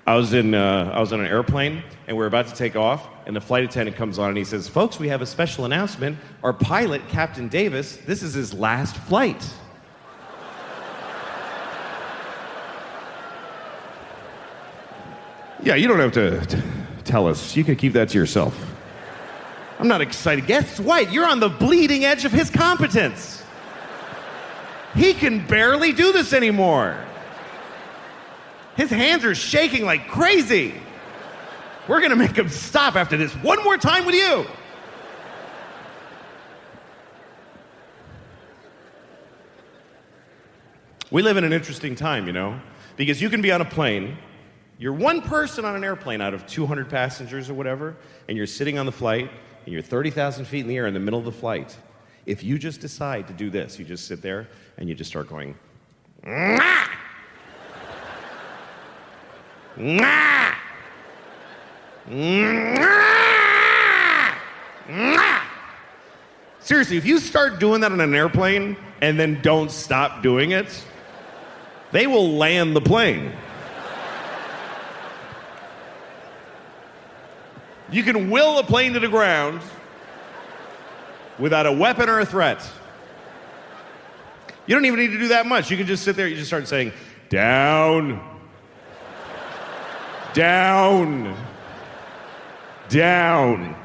I was on an airplane, and we're about to take off, and the flight attendant comes on, and he says, "Folks, we have a special announcement. Our pilot, Captain Davis, this is his last flight." Yeah, you don't have to tell us. You can keep that to yourself. I'm not excited. Guess what? You're on the bleeding edge of his competence. He can barely do this anymore. His hands are shaking like crazy. We're gonna make him stop after this one more time with you. We live in an interesting time, you know, because you can be on a plane. You're one person on an airplane out of 200 passengers or whatever, and you're sitting on the flight, and you're 30,000 feet in the air in the middle of the flight. If you just decide to do this, you just sit there, and you just start going, "Mwah! Mwah! Mwah! Mwah!" Seriously, if you start doing that on an airplane, and then don't stop doing it, they will land the plane. You can will a plane to the ground without a weapon or a threat. You don't even need to do that much. You can just sit there, you just start saying, "Down, down, down."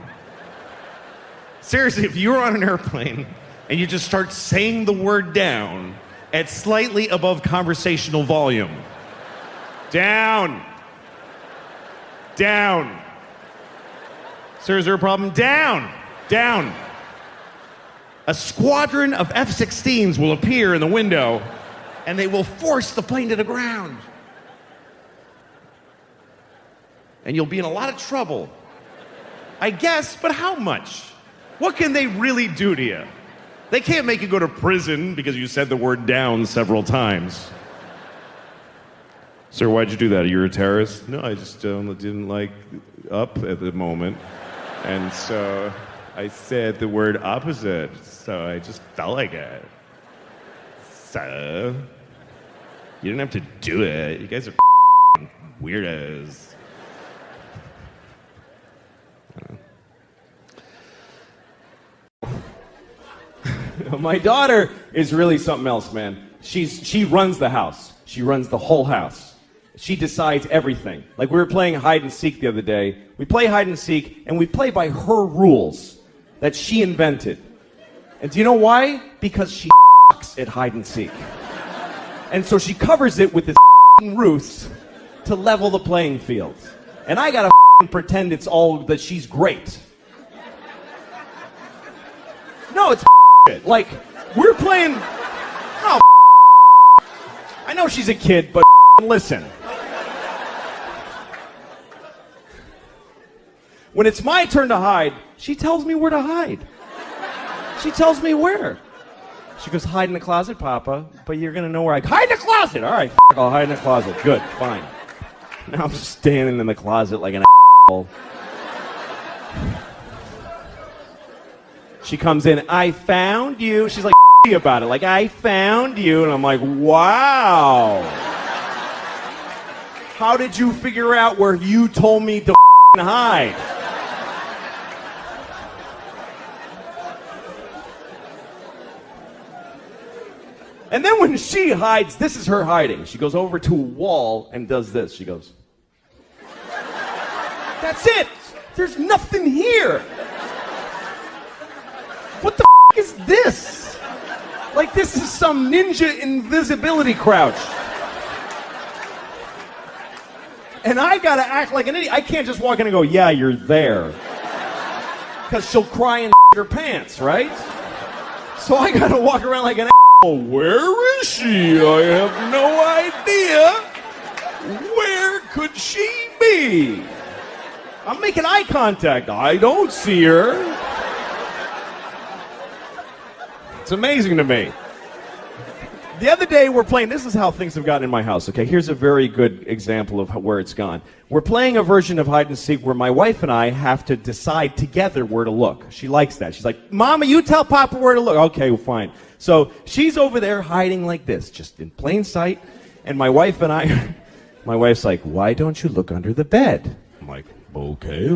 Seriously, if you're on an airplane and you just start saying the word down at slightly above conversational volume, down, down. Sir, is there a problem? Down, down. A squadron of F-16s will appear in the window, and they will force the plane to the ground. And you'll be in a lot of trouble. I guess, but how much? What can they really do to you? They can't make you go to prison because you said the word down several times. Sir, why'd you do that? Are you a terrorist? No, I just didn't like up at the moment. And so I said the word opposite, so I just felt like it. So, you didn't have to do it. You guys are weirdos. My daughter is really something else, man. She runs the house. She runs the whole house. She decides everything. Like, we were playing hide and seek the other day. We play hide and seek, and we play by her rules that she invented. And do you know why? Because she sucks at hide and seek. And so she covers it with this ruse to level the playing field. And I gotta pretend it's all that she's great. No, it's it. Like, we're playing... Oh, I know she's a kid, but listen. When it's my turn to hide, she tells me where to hide. She tells me where. She goes, "Hide in the closet, Papa, but you're gonna know where I hide in the closet." All right, I'll hide in the closet. Good, fine. Now I'm just standing in the closet like an asshole. She comes in, "I found you." She's like about it, like, "I found you," and I'm like, "Wow. How did you figure out where you told me to hide?" And then when she hides, this is her hiding. She goes over to a wall and does this. She goes, "That's it. There's nothing here. What the is this? Like, this is some ninja invisibility crouch." And I gotta act like an idiot. I can't just walk in and go, "Yeah, you're there." Because she'll cry and her pants, right? So I gotta walk around like an asshole. "Where is she? I have no idea. Where could she be?" I'm making eye contact. "I don't see her." It's amazing to me. The other day we're playing, this is how things have gotten in my house, okay? Here's a very good example of where it's gone. We're playing a version of hide and seek where my wife and I have to decide together where to look. She likes that. She's like, "Mama, you tell Papa where to look." Okay, well, fine. So she's over there hiding like this, just in plain sight, and my wife and I, My wife's like, why don't you look under the bed? I'm like, okay.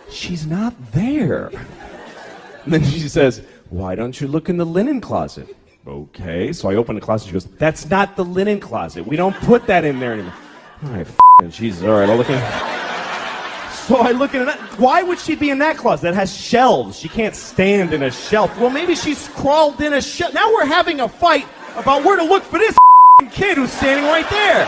She's not there. And then she says, why don't you look in the linen closet? Okay. So I open the closet. She goes, that's not the linen closet. We don't put that in there anymore. All right, Jesus. All right, I'll look in. So I look in it. Why would she be in that closet that has shelves? She can't stand in a shelf. Well, maybe she's crawled in a shelf. Now we're having a fight about where to look for this kid who's standing right there.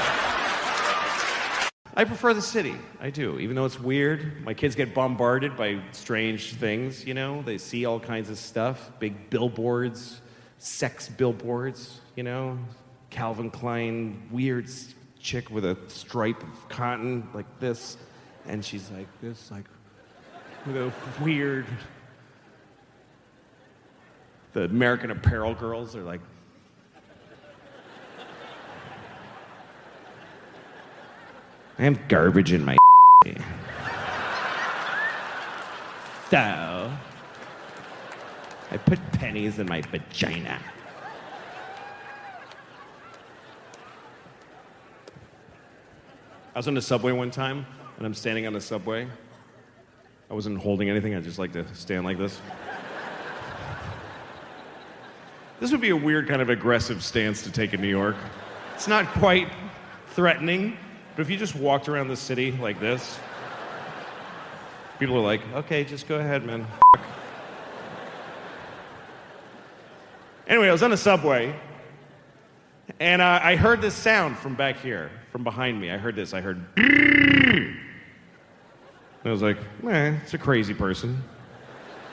I prefer the city. I do. Even though it's weird, my kids get bombarded by strange things, you know? They see all kinds of stuff. Big billboards, sex billboards, you know? Calvin Klein, weird chick with a stripe of cotton like this. And she's like this, like, with a weird... The American Apparel girls are like... I have garbage in my so I put pennies in my vagina. I was on the subway one time, and I'm standing on the subway. I wasn't holding anything. I just like to stand like this. This would be a weird kind of aggressive stance to take in New York. It's not quite threatening. But if you just walked around the city like this, people are like, okay, just go ahead, man. Anyway, I was on the subway, and I heard this sound from back here, from behind me. I heard this. I heard... And I was like, it's a crazy person.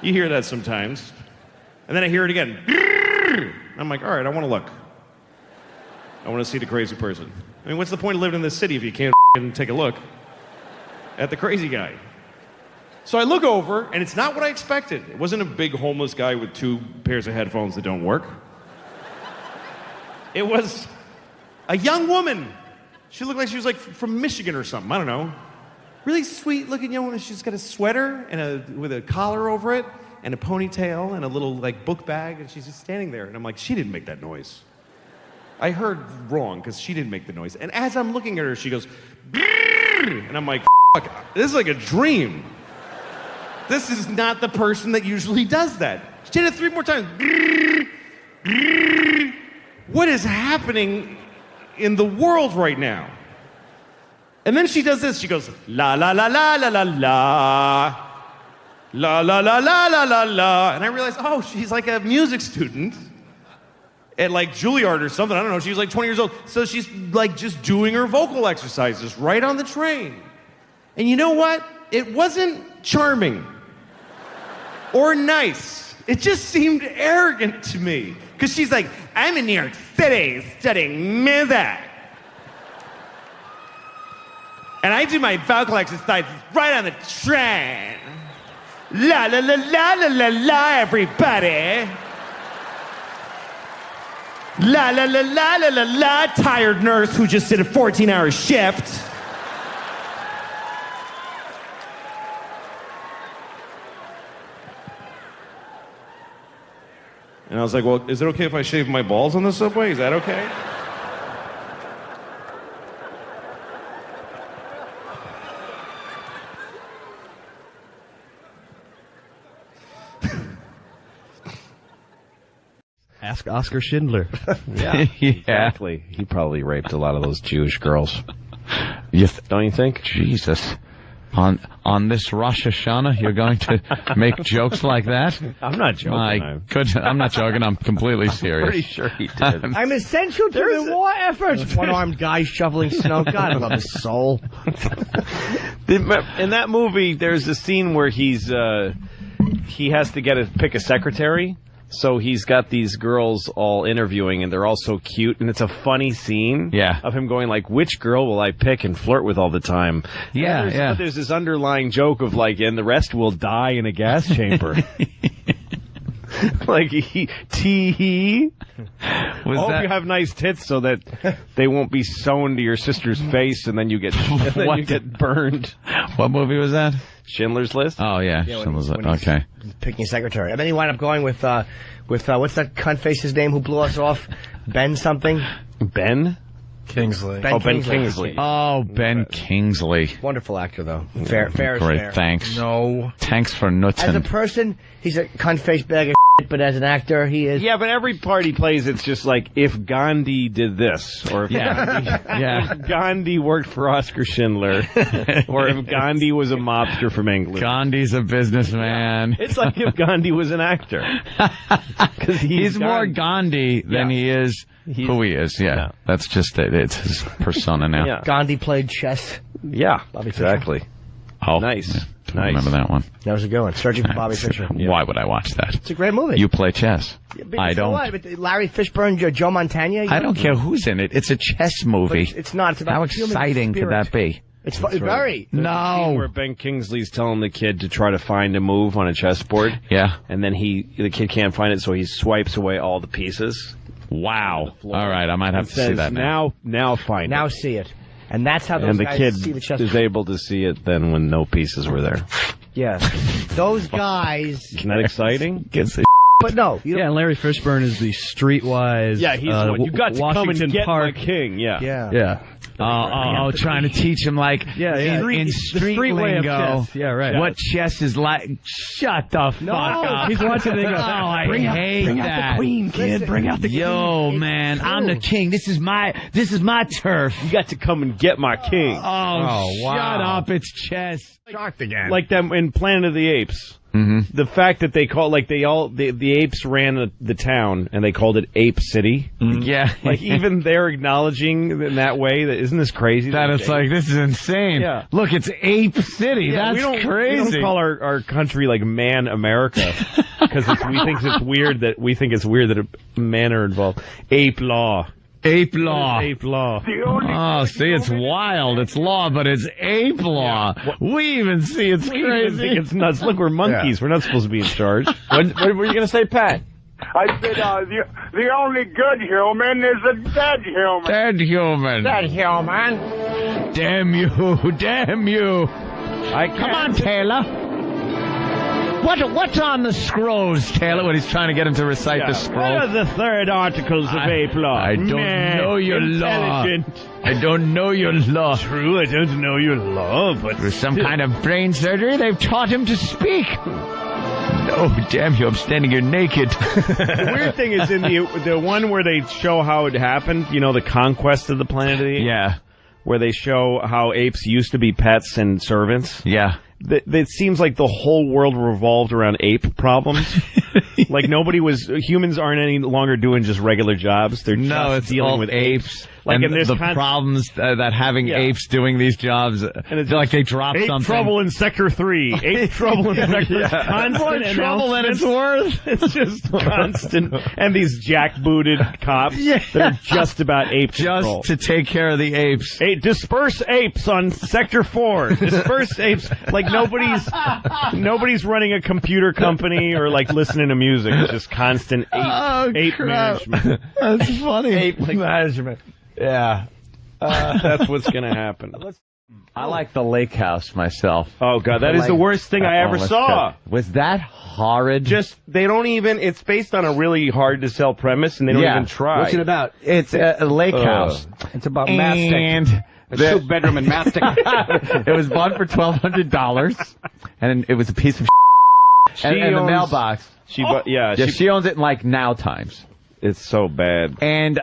You hear that sometimes. And then I hear it again. I'm like, all right, I want to look. I want to see the crazy person. I mean, what's the point of living in this city if you can't take a look at the crazy guy? So I look over, and it's not what I expected. It wasn't a big homeless guy with 2 pairs of headphones that don't work. It was a young woman. She looked like she was like from Michigan or something. I don't know. Really sweet-looking young woman. She's got a sweater and with a collar over it and a ponytail and a little like book bag, and she's just standing there. And I'm like, she didn't make that noise. I heard wrong because she didn't make the noise. And as I'm looking at her, she goes, and I'm like, fuck, this is like a dream. This is not the person that usually does that. She did it 3 more times. What is happening in the world right now? And then she does this. She goes, la, la, la, la, la, la, la. La, la, la, la, la, la, la. And I realized, oh, she's like a music student at like Juilliard or something. I don't know. She was like 20 years old. So she's like just doing her vocal exercises right on the train. And you know what? It wasn't charming or nice. It just seemed arrogant to me. Because she's like, I'm in New York City studying music. And I do my vocal exercises right on the train. La la la la la la la, everybody. La la la la la la la, tired nurse who just did a 14-hour shift. And I was like, well, is it okay if I shave my balls on the subway? Is that okay? Ask Oscar Schindler. Yeah, exactly. He probably raped a lot of those Jewish girls. Don't you think? Jesus. On this Rosh Hashanah, you're going to make jokes like that? I'm not joking. I'm not joking. I'm completely serious. Pretty sure he did. I'm essential to the war effort. One-armed guy shoveling snow. God, I love his soul. In that movie, there's a scene where he has to pick a secretary. So he's got these girls all interviewing, and they're all so cute, and it's a funny scene of him going like, which girl will I pick and flirt with all the time? But there's this underlying joke of like, and the rest will die in a gas chamber. Like, tee-hee. Hope you have nice tits so that they won't be sewn to your sister's face, and then you get you get burned. What movie was that? Schindler's List. Oh yeah, Schindler's List. Okay. Picking a secretary, and then he wound up going with what's that cunt face's name who blew us off? Ben something. Ben. Kingsley. Ben Kingsley. Oh, Ben Kingsley. Wonderful actor, though. Fair is Great, fair. thanks. No. Thanks for nothing. As a person, he's a cunt-faced bag of shit, but as an actor, he is... Yeah, but every part he plays, it's just like, if Gandhi did this, or if, if Gandhi worked for Oscar Schindler, or if Gandhi was a mobster from England. Gandhi's a businessman. It's like if Gandhi was an actor. Because he's more Gandhi than he is who he is. Yeah, that's just it. It's his persona now. Yeah. Gandhi played chess. Yeah, Bobby Fischer. exactly. Oh, Nice. I remember that one. That was a good one. Searching for Bobby Fischer. Why would I watch that? It's a great movie. You play chess. But I so don't. what? But Larry Fishburne, Joe Montana. I don't care who's in it. It's a chess movie. It's not. It's about How human exciting could spirit. that be? It's very. Scene where Ben Kingsley's telling the kid to try to find a move on a chessboard. Yeah. And then the kid can't find it, so he swipes away all the pieces. Wow. All right, I might have to see that now. Now find Now it. see it. And that's how those And the guys kid see the chess. is able to see it then when no pieces were there. Yes. Those guys. Isn't that exciting? But no. You Yeah, Larry Fishburne is the streetwise. Yeah, he's the one. You got to come Washington and get Park. my king. Yeah. Yeah. Oh, trying to teach him in street way of lingo. chess. Yeah, right. What chess is like? Shut the fuck up! He's watching it and he goes, Oh, I hate bring that. out the queen, kid. Bring out the Yo, man, I'm the king. This is my turf. You got to come and get my king. Oh, shut up! It's chess. Shocked again. Like them in Planet of the Apes. Mm-hmm. The fact that they call the apes ran the town and they called it Ape City. Yeah, Like even they're acknowledging in that way that isn't this crazy? that it's like this is insane. Yeah. Look, it's Ape City. Yeah, That's crazy. We don't call our country like Man America because we think it's weird that men are involved. Ape law. Ape law. Ape law. Oh, see, it's wild. It's law, but it's ape law. We even see it's We crazy. even think it's nuts. Look, we're monkeys. We're not supposed to be in charge. What were you going to say, Pat? I said, the only good human is a dead human. Dead human. Dead human. Damn you. Damn you. Come on, Taylor. What's on the scrolls, Taylor, when he's trying to get him to recite the scroll? What are the third articles of ape law? I don't know your law. I don't know your law. True, I don't know your law, but With some kind of brain surgery, they've taught him to speak. No, damn you, I'm standing here naked. The weird thing is in the one where they show how it happened, you know, the conquest of the planet of the apes? Yeah. Where they show how apes used to be pets and servants. Yeah. It seems like the whole world revolved around ape problems. Like humans aren't any longer doing just regular jobs. They're just dealing with apes. Like and in this the problems that having apes doing these jobs, and it's like they drop ape something. trouble in Sector 3. Ape trouble in Sector 3. Constant More trouble than it's worth. It's just constant. And these jackbooted cops that are just about ape control. Just to take care of the apes. Disperse apes on Sector 4. Disperse apes. Like nobody's running a computer company or like listening to music. It's just constant ape management. That's funny. Ape management. Yeah. That's what's going to happen. I like the lake house myself. Oh, God. That is the worst thing I ever saw. Was that horrid? They don't even, it's based on a really hard to sell premise and they don't even try. What's it about? It's a lake house. It's about And a two-bedroom in mastic. it was bought for $1,200, and it was a piece of and the mailbox. She owns it in like Now Times. It's so bad. And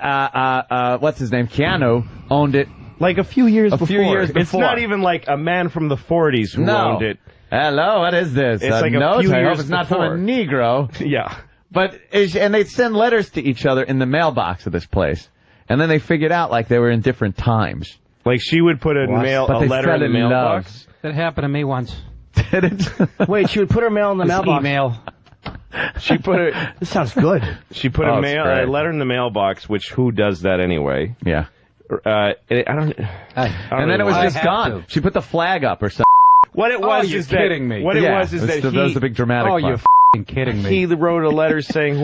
what's his name? Keanu owned it like a few years before. It's It's not even like a man from the 40s who owned it. Hello, what is this? It's like a note? few I hope years it's not from a before. Negro. Yeah. But and they'd send letters to each other in the mailbox of this place, and then they figured out like they were in different times. Like she would put a letter in the mailbox. That happened to me once. Did it? Wait, she would put her mail in the mailbox. Email. She put it. This sounds good. She put a letter in the mailbox, which who does that anyway? Yeah. And then it was just gone. She put the flag up or something. What it was you're is kidding that me. what it was is that that was the big dramatic part. You're kidding me. He wrote a letter saying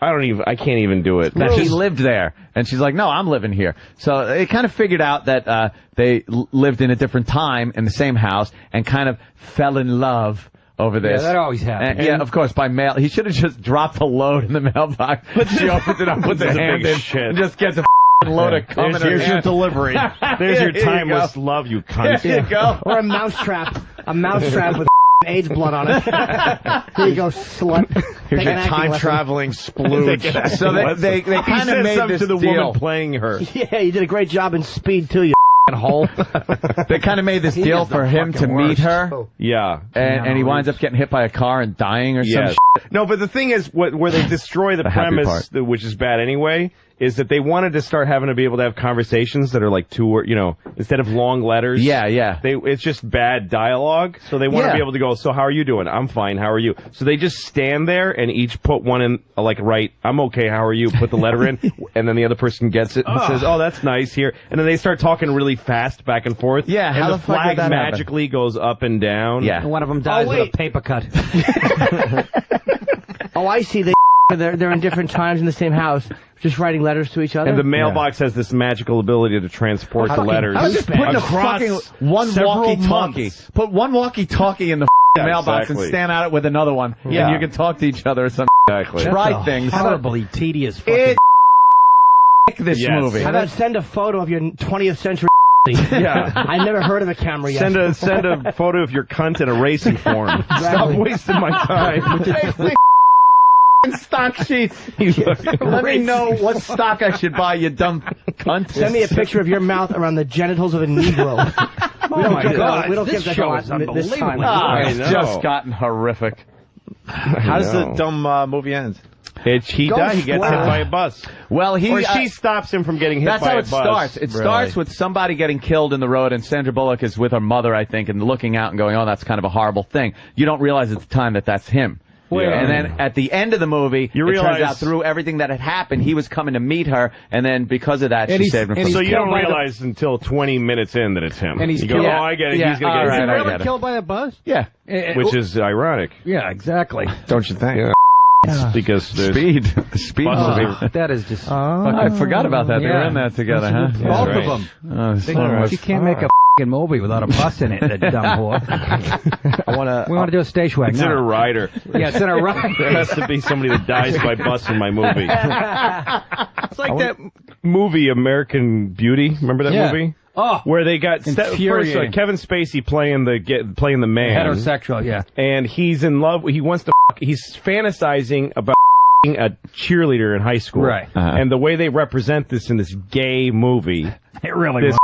I can't even do it. That he lived there, and she's like, "No, I'm living here." So they kind of figured out that they lived in a different time in the same house, and kind of fell in love over this. Yeah, that always happens. And, yeah, of course, by mail. He should have just dropped the load in the mailbox. But she opens it up, puts her hand in, and just gets a load of cum in her Here's your hand. delivery. There's your timeless love, you cunt. Here you go. Or a mousetrap. A mousetrap with AIDS blood on it. Here you go, slut. Here's your time-traveling splooge. So they kind of made this to the deal. woman playing her. Yeah, you did a great job in Speed, too, you hole. They kind of made this deal for him to meet her, Yeah. and he winds up getting hit by a car and dying or some Yes. shit. No, but the thing is, where they destroy the happy premise, which is bad anyway, is that they wanted to start having to be able to have conversations that are like instead of long letters. Yeah. It's just bad dialogue, so they want to be able to go, so how are you doing? I'm fine, how are you? So they just stand there and each put one in, write, I'm okay, how are you? Put the letter in, and then the other person gets it and says, oh, that's nice here. And then they start talking really fast back and forth. Yeah, and how the the fuck flag did that happen? magically goes up and down. Yeah. And one of them dies with a paper cut. Oh, I see. They're in different times in the same house, just writing letters to each other. And the mailbox has this magical ability to transport the letters. I was just putting across one several walkie-talkie. months. Put one walkie-talkie in the mailbox and stand out it with another one. Yeah. And you can talk to each other or something. Exactly. Try things. Horribly tedious fucking... It's this movie. How about send a photo of your 20th century? Yeah. I never heard of a camera yet. Send a photo of your cunt in a racing form. Stop wasting my time. Stock sheets. Let me know what stock I should buy, you dumb cunt. Send me a picture of your mouth around the genitals of a Negro. We don't give that show a is lot this time. It's just gotten horrific. How does the dumb movie end? He dies. He gets hit by a bus. Well, or she stops him from getting hit that's by how a it bus. starts. It starts with somebody getting killed in the road, and Sandra Bullock is with her mother, I think, and looking out and going, oh, that's kind of a horrible thing. You don't realize at the time that that's him. Yeah. And then at the end of the movie, it turns out through everything that had happened, he was coming to meet her, and then because of that, she saved him from So you don't realize until 20 minutes in that it's him. And he's you go, killed. oh, I get it. Yeah. He's going to get hit. Really killed by a bus? Yeah. Which is ironic. Yeah, exactly. Don't you think? Yeah. Because there's Speed. Speed movie. That is just... I forgot about that. They were in that together, huh? Both of them. Oh, so much You can't make a f***ing movie without a bus in it, that dumb whore. We want to do a stage wag. It's in a rider. Yeah, it's in a rider. There has to be somebody that dies by bus in my movie. It's like that movie American Beauty. Remember that movie? Oh, where they got first, Kevin Spacey playing the man, heterosexual, yeah, and he's in love. He wants to. He's fantasizing about a cheerleader in high school, right? And the way they represent this in this gay movie, it really this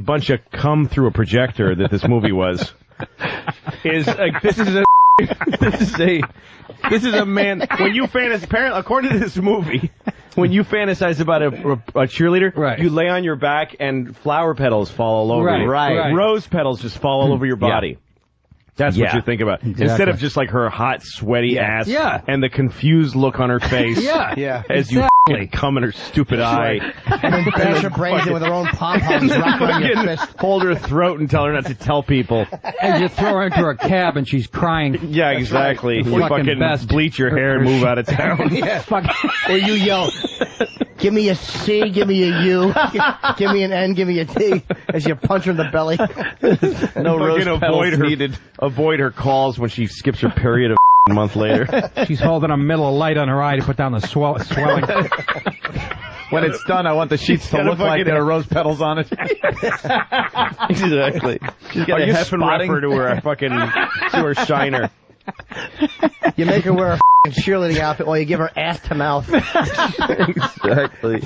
bunch of cum through a projector that this movie was is like this is a man when you fantasize. Apparently, according to this movie. When you fantasize about a cheerleader, right. You lay on your back and flower petals fall all over you. Right. Rose petals just fall all over your body. Yeah. That's what you think about. Exactly. Instead of just like her hot, sweaty ass and the confused look on her face as you come in her stupid eye. And then bash her brains in with her own pom-poms wrapped around your fist. Hold her throat and tell her not to tell people. And you throw her into her cab and she's crying. Yeah, exactly. Right. Or fucking bleach your hair and move out of town. Or you yell, give me a C, give me a U, give me an N, give me a T, as you punch her in the belly. No rose petals needed. Avoid her calls when she skips her period a month later. She's holding a middle light on her eye to put down the swelling. When it's done, I want the sheets to look like there are rose petals on it. Exactly. She's got a Heffenrepper to her shiner. You make her wear a cheerleading outfit while you give her ass to mouth. Exactly.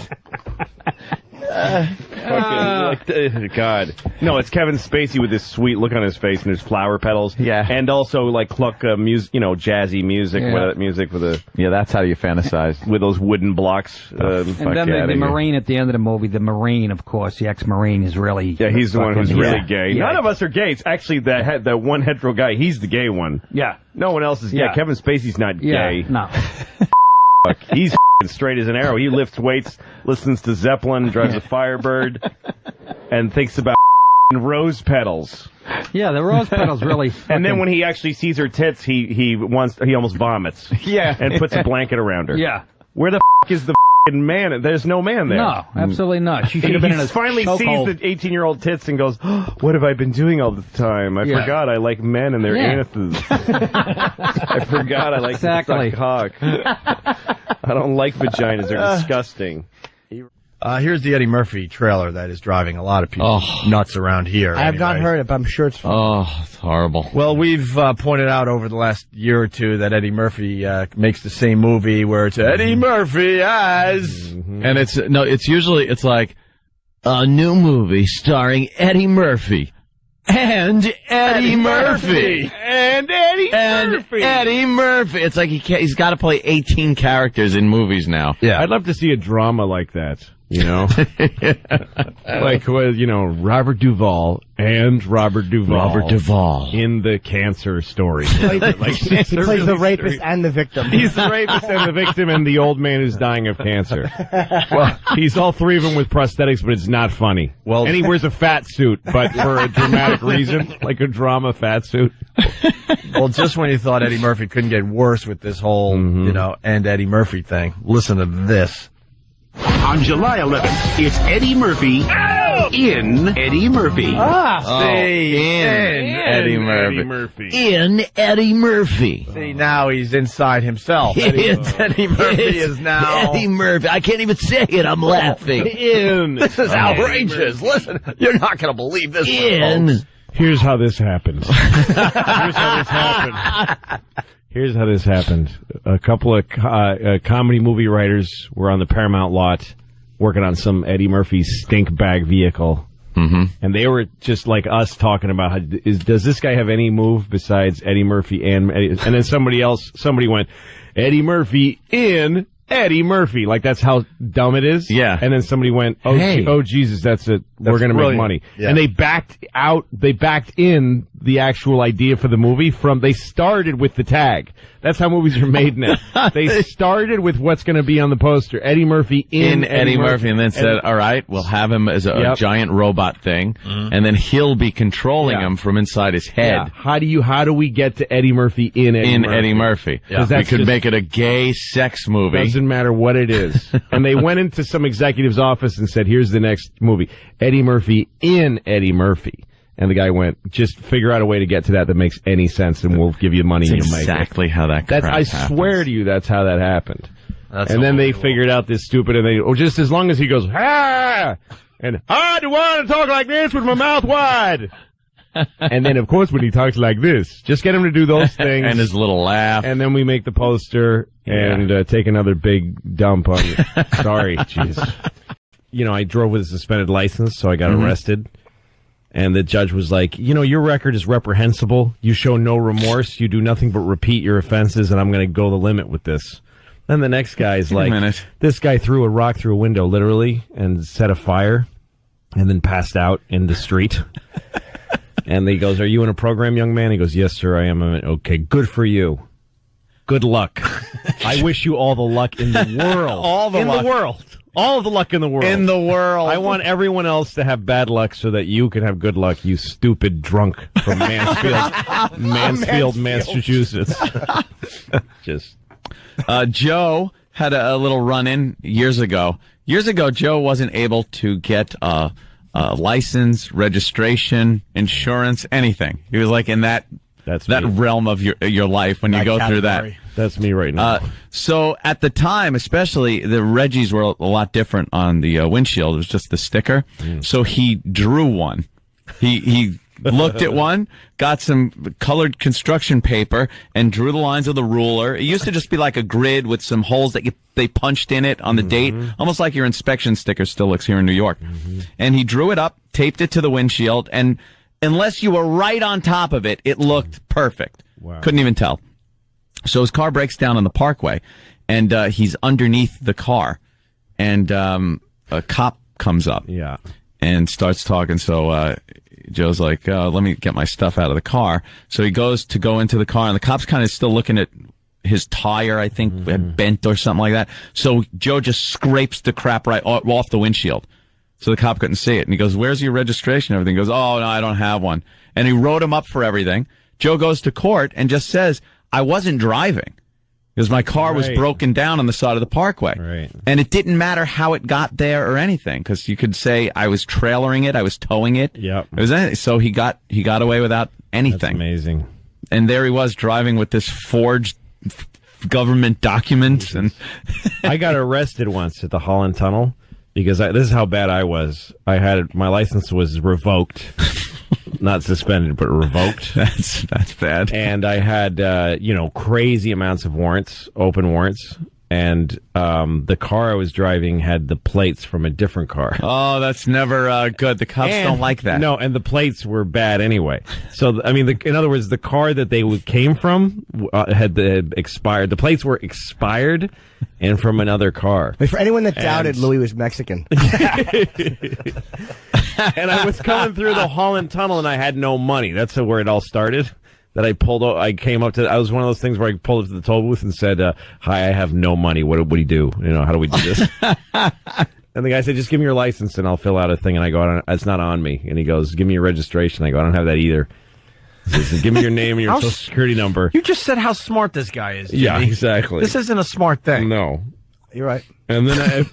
God. No, it's Kevin Spacey with this sweet look on his face and his flower petals. Yeah. And also like cluck music, jazzy music, music with a that's how you fantasize. With those wooden blocks. And then the Marine at the end of the movie, the Marine, of course, the ex-Marine is really he's the one who's really gay. Yeah. None of us are gay. It's actually the one hetero guy. He's the gay one. Yeah. No one else is gay. Yeah. Kevin Spacey's not gay. No. Fuck. He's straight as an arrow. He lifts weights, listens to Zeppelin, drives a Firebird, and thinks about rose petals. Yeah, the rose petals really. And then when he actually sees her tits, he almost vomits. Yeah, and puts a blanket around her. Yeah. Where the is the man? There's no man there. No, absolutely not. She should have been in a finally sees the 18-year-old tits and goes, oh, "What have I been doing all this time? I forgot I like men and their anuses. I forgot I like to suck cock. I don't like vaginas. They're disgusting." Here's the Eddie Murphy trailer that is driving a lot of people nuts around here. I have not heard it, but I'm sure it's fun. Oh, it's horrible. Well, we've pointed out over the last year or two that Eddie Murphy makes the same movie where it's Eddie Murphy as... And it's usually like a new movie starring Eddie Murphy. And Eddie Murphy. And Eddie Murphy. It's like he's got to play 18 characters in movies now. Yeah. I'd love to see a drama like that. You know, like Robert Duvall and Robert Duvall in the cancer story. He plays the rapist and the victim. He's the rapist and the victim and the old man who's dying of cancer. Well, he's all three of them with prosthetics, but it's not funny. Well, and he wears a fat suit, but for a dramatic reason, like a drama fat suit. Well, just when you thought Eddie Murphy couldn't get worse with this whole, and Eddie Murphy thing, listen to this. On July 11th, it's Eddie Murphy in Eddie Murphy. Eddie Murphy. In Eddie Murphy. See, now he's inside himself. Eddie Murphy is now... Eddie Murphy. I can't even say it. I'm laughing. This is outrageous. Listen, you're not going to believe this. Here's how this happened. Here's how this happened. A couple of comedy movie writers were on the Paramount lot working on some Eddie Murphy stink bag vehicle. Mm-hmm. And they were just like us talking about, does this guy have any move besides Eddie Murphy and Eddie? And then somebody went, Eddie Murphy in Eddie Murphy. Like, that's how dumb it is. Yeah. And then somebody went, oh Jesus, that's it. We're going to make money. Yeah. And they backed in the actual idea for the movie they started with the tag. That's how movies are made now. They started with what's going to be on the poster. Eddie Murphy in Eddie Murphy. And then said, all right, we'll have him as a giant robot thing. Mm-hmm. And then he'll be controlling him from inside his head. Yeah. How do we get to Eddie Murphy in Eddie Murphy? Yeah. We could make it a gay sex movie. Doesn't matter what it is. And they went into some executive's office and said, here's the next movie. Eddie Murphy in Eddie Murphy. And the guy went, just figure out a way to get to that makes any sense, and we'll give you money and you'll make it. Exactly how that crap happens. I swear to you, that's how that happened. And then they figured out this stupid, and just as long as he goes, ah! And, I do want to talk like this with my mouth wide. And then, of course, when he talks like this, just get him to do those things. And his little laugh. And then we make the poster and take another big dump on you. Sorry, jeez. I drove with a suspended license, so I got arrested. And the judge was like, your record is reprehensible. You show no remorse. You do nothing but repeat your offenses, and I'm going to go the limit with this. Then the next guy's like, this guy threw a rock through a window, literally, and set a fire, and then passed out in the street. And he goes, are you in a program, young man? He goes, yes, sir, I am. Okay, good for you. Good luck. I wish you all the luck in the world. All the world. All of the luck in the world. In the world. I want everyone else to have bad luck so that you can have good luck, you stupid drunk from Mansfield, Massachusetts. Joe had a little run-in years ago. Years ago, Joe wasn't able to get a license, registration, insurance, anything. He was like in that realm of your life when you go through that. That's me right now. So at the time, especially, the Reggies were a lot different on the windshield. It was just the sticker. So he drew one. He looked at one, got some colored construction paper, and drew the lines with a ruler. It used to just be like a grid with some holes that they punched in it on the date, almost like your inspection sticker still looks here in New York. And he drew it up, taped it to the windshield, and unless you were right on top of it, it looked perfect. Wow. Couldn't even tell. So his car breaks down on the parkway, and he's underneath the car, and a cop comes up and starts talking. So Joe's like, let me get my stuff out of the car. So he goes to go into the car, and the cop's kind of still looking at his tire, I think, had bent or something like that. So Joe just scrapes the crap right off the windshield. So the cop couldn't see it. And he goes, where's your registration? Everything. He goes, oh, no, I don't have one. And he wrote him up for everything. Joe goes to court and just says, I wasn't driving because my car was broken down on the side of the parkway. Right. And it didn't matter how it got there or anything, because you could say I was trailering it, I was towing it. Yep. It was anything. So he got away without anything. That's amazing. And there he was driving with this forged government documents. And I got arrested once at the Holland Tunnel because this is how bad I was. My license was revoked. Not suspended, but revoked. That's bad. And I had, crazy amounts of warrants, open warrants. And the car I was driving had the plates from a different car. Oh, that's never good. The cops don't like that. No, and the plates were bad anyway. So, I mean, in other words, the car that they came from had expired. The plates were expired and from another car. For anyone that doubted Louis was Mexican. And I was coming through the Holland Tunnel, and I had no money. That's where it all started. That I pulled. I came up to. I was one of those things where I pulled up to the toll booth and said, "Hi, I have no money. What do you do? How do we do this?" And the guy said, "Just give me your license, and I'll fill out a thing." And I go, "It's not on me." And he goes, "Give me your registration." I go, "I don't have that either." He says, "Give me your name and your social security number." You just said how smart this guy is, Jimmy. Yeah, exactly. This isn't a smart thing. No. You're right. And then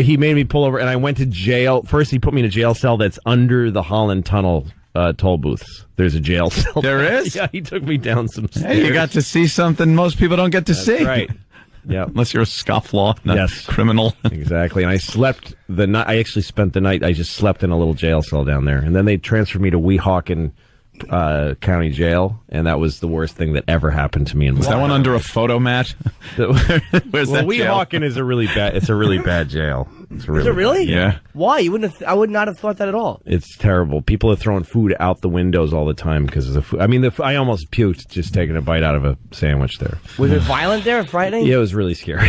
he made me pull over, and I went to jail. First, he put me in a jail cell that's under the Holland Tunnel toll booths. There's a jail cell. There is? Yeah, he took me down some stairs. Hey, you got to see something most people don't get to see. Right. Yeah. Unless you're a scofflaw, criminal. Exactly. And I slept the night. I actually spent the night. I just slept in a little jail cell down there. And then they transferred me to Weehawken County Jail, and that was the worst thing that ever happened to me in my life. Was that one under a photo mat? Where's that jail? Weehawken is a really bad jail. Is it really? Yeah. Why? I would not have thought that at all. It's terrible. People are throwing food out the windows all the time because of the food. I mean, I almost puked just taking a bite out of a sandwich there. Was it violent there, frightening? Yeah, it was really scary.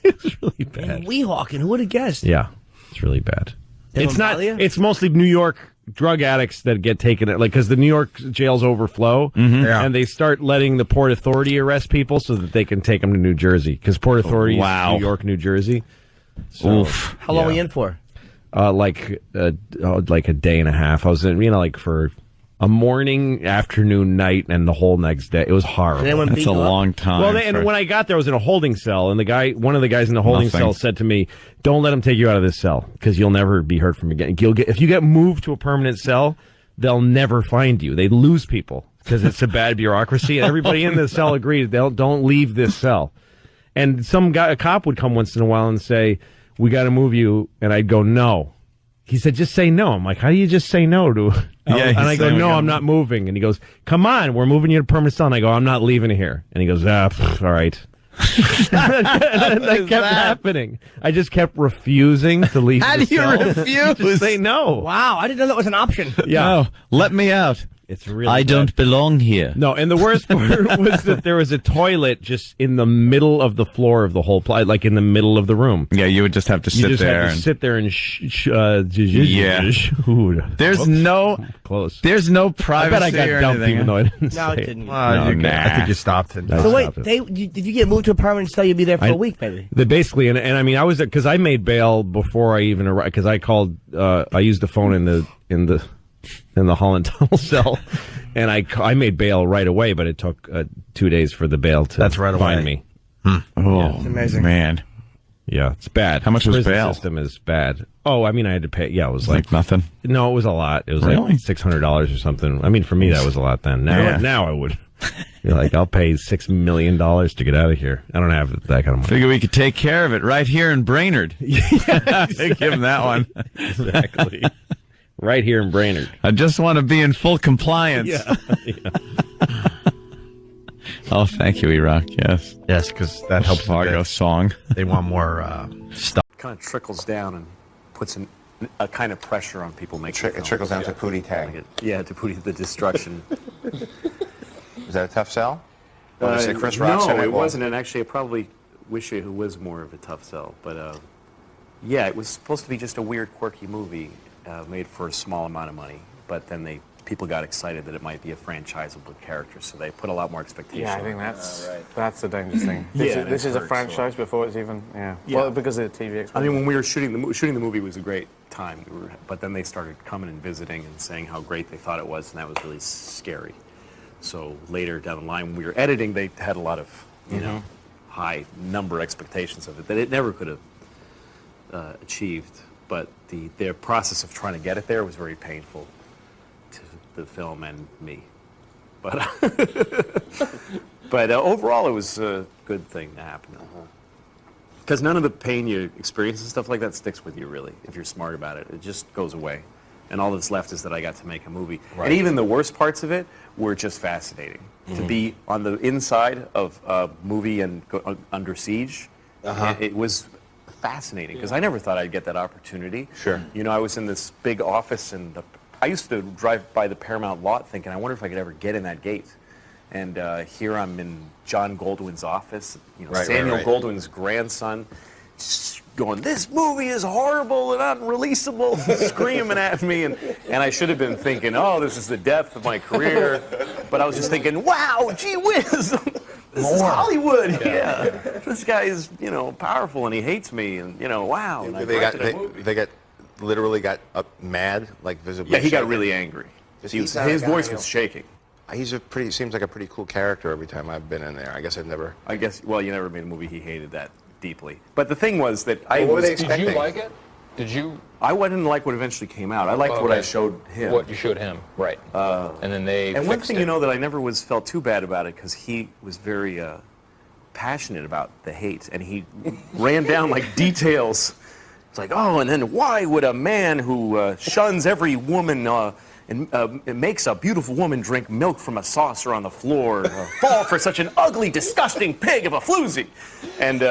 It was really bad. Weehawken, who would have guessed? Yeah, it's really bad. It's not. It's mostly New York drug addicts that get taken, because the New York jails overflow, and they start letting the Port Authority arrest people so that they can take them to New Jersey, because Port Authority is New York, New Jersey. So, how long were you in for? Like a day and a half. I was in, for a morning, afternoon, night, and the whole next day. It was horrible. That's a long time. Well, and when I got there, I was in a holding cell, and one of the guys in the holding cell said to me, "Don't let them take you out of this cell, because you'll never be heard from again. If you get moved to a permanent cell, they'll never find you. They lose people because it's a bad bureaucracy." And everybody in the cell agreed, don't leave this cell. And a cop would come once in a while and say, "We got to move you," and I'd go, "No." He said, "Just say no." I'm like, "How do you just say no to?" And I go, "No, I'm not moving." And he goes, "Come on, we're moving you to permanent cell." And I go, "I'm not leaving here." And he goes, all right. That kept happening. I just kept refusing to leave. How do you refuse? Just say no. Wow, I didn't know that was an option. Yeah. No, let me out. It's really I don't belong here. No, and the worst part was that there was a toilet just in the middle of the floor of the whole place, like in the middle of the room. Yeah, you would just have to sit there. Have to sit there and There's no close. There's no privacy. I bet I got or dumped anything. even though I didn't. No, say it didn't. I think you stopped it. So wait, did you get moved to a permanent cell? You'd be there for a week, maybe. Basically, and I mean, I was because I made bail before I even arrived, because I called. I used the phone in the Holland Tunnel cell, and I made bail right away, but it took 2 days for the bail to find me. Oh, It's amazing. Man. Yeah, it's bad. How much was prison bail? System is bad. Oh, I mean, I had to pay. Yeah, it was like nothing. No, it was a lot. It was Really? like $600 or something. I mean, for me, that was a lot then. Now I would. You're like, I'll pay $6 million to get out of here. I don't have that kind of money. Figure we could take care of it right here in Brainerd. Give him that one. Exactly. Right here in Brainerd. I just want to be in full compliance. Yeah. Oh, thank you, Iraq. Yes. Yes, because that helps Fargo song. They want more stuff. Kind of trickles down and puts a kind of pressure on people making It trickles down to Pootie Tang. Yeah, to Pootie the Destruction. Is that a tough sell? Chris Rock's in no, it? it wasn't, and actually I probably wish it was more of a tough sell. But yeah, it was supposed to be just a weird, quirky movie made for a small amount of money. But then people got excited that it might be a franchisable character, so they put a lot more expectation. Yeah, I think that's the dangerous thing. This is a franchise before it's even Well, because of the TV experience. I mean, when we were shooting the movie was a great time. But then they started coming and visiting and saying how great they thought it was, and that was really scary. So later down the line, when we were editing, they had a lot of high number expectations of it that it never could have achieved. But their process of trying to get it there was very painful to the film and me. But overall, it was a good thing to happen. Because none of the pain you experience and stuff like that sticks with you, really, if you're smart about it. It just goes away. And all that's left is that I got to make a movie. Right. And even the worst parts of it were just fascinating. To be on the inside of a movie and go under siege, it was fascinating, because I never thought I'd get that opportunity. Sure. You know, I was in this big office, and I used to drive by the Paramount lot thinking, I wonder if I could ever get in that gate. And here I'm in John Goldwyn's office, you know, Samuel Goldwyn's grandson, going, this movie is horrible and unreleasable, screaming at me. And I should have been thinking, oh, this is the death of my career. But I was just thinking, wow, gee whiz, this is Hollywood. Yeah. This guy is, you know, powerful, and he hates me, and, you know, wow. And they literally got up mad, like visibly. Yeah, he got really angry. His voice was shaking. Seems like a pretty cool character every time I've been in there. I guess, well, you never made a movie he hated that deeply. But the thing was that what were they expecting? Did you like it? Did you? I didn't like what eventually came out. I liked what I showed him. What you showed him, right. And then they And one thing, it. you know, that I never felt too bad about it, because he was very passionate about the hate, and he ran down, like, details. It's like, oh, and then why would a man who shuns every woman and makes a beautiful woman drink milk from a saucer on the floor fall for such an ugly, disgusting pig of a floozy? And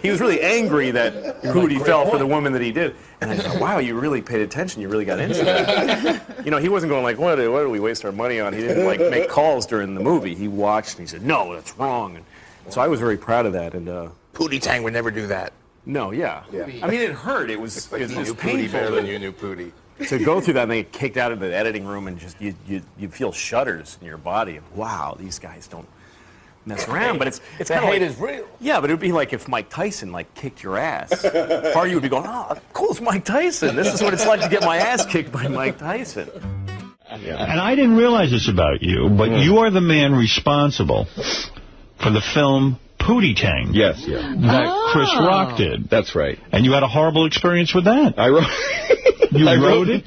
he was really angry that Pootie fell for the woman that he did. And I thought, wow, you really paid attention. You really got into that. You know, he wasn't going like, what do we waste our money on? He didn't, like, make calls during the movie. He watched and he said, no, that's wrong. And so I was very proud of that. And Pootie Tang would never do that. No, yeah. I mean, it hurt. It was painful. Pootie better than you knew Pootie. To go through that and then get kicked out of the editing room, and just you feel shudders in your body. Wow, these guys don't mess around. But it's the hate is real. Yeah, but it would be like if Mike Tyson kicked your ass. Part of you would be going, oh, cool, it's Mike Tyson. This is what it's like to get my ass kicked by Mike Tyson. Yeah. And I didn't realize this about you, but you are the man responsible for the film Pootie Tang. Yes, yeah. That Chris Rock did. That's right. And you had a horrible experience with that. I wrote... You wrote it?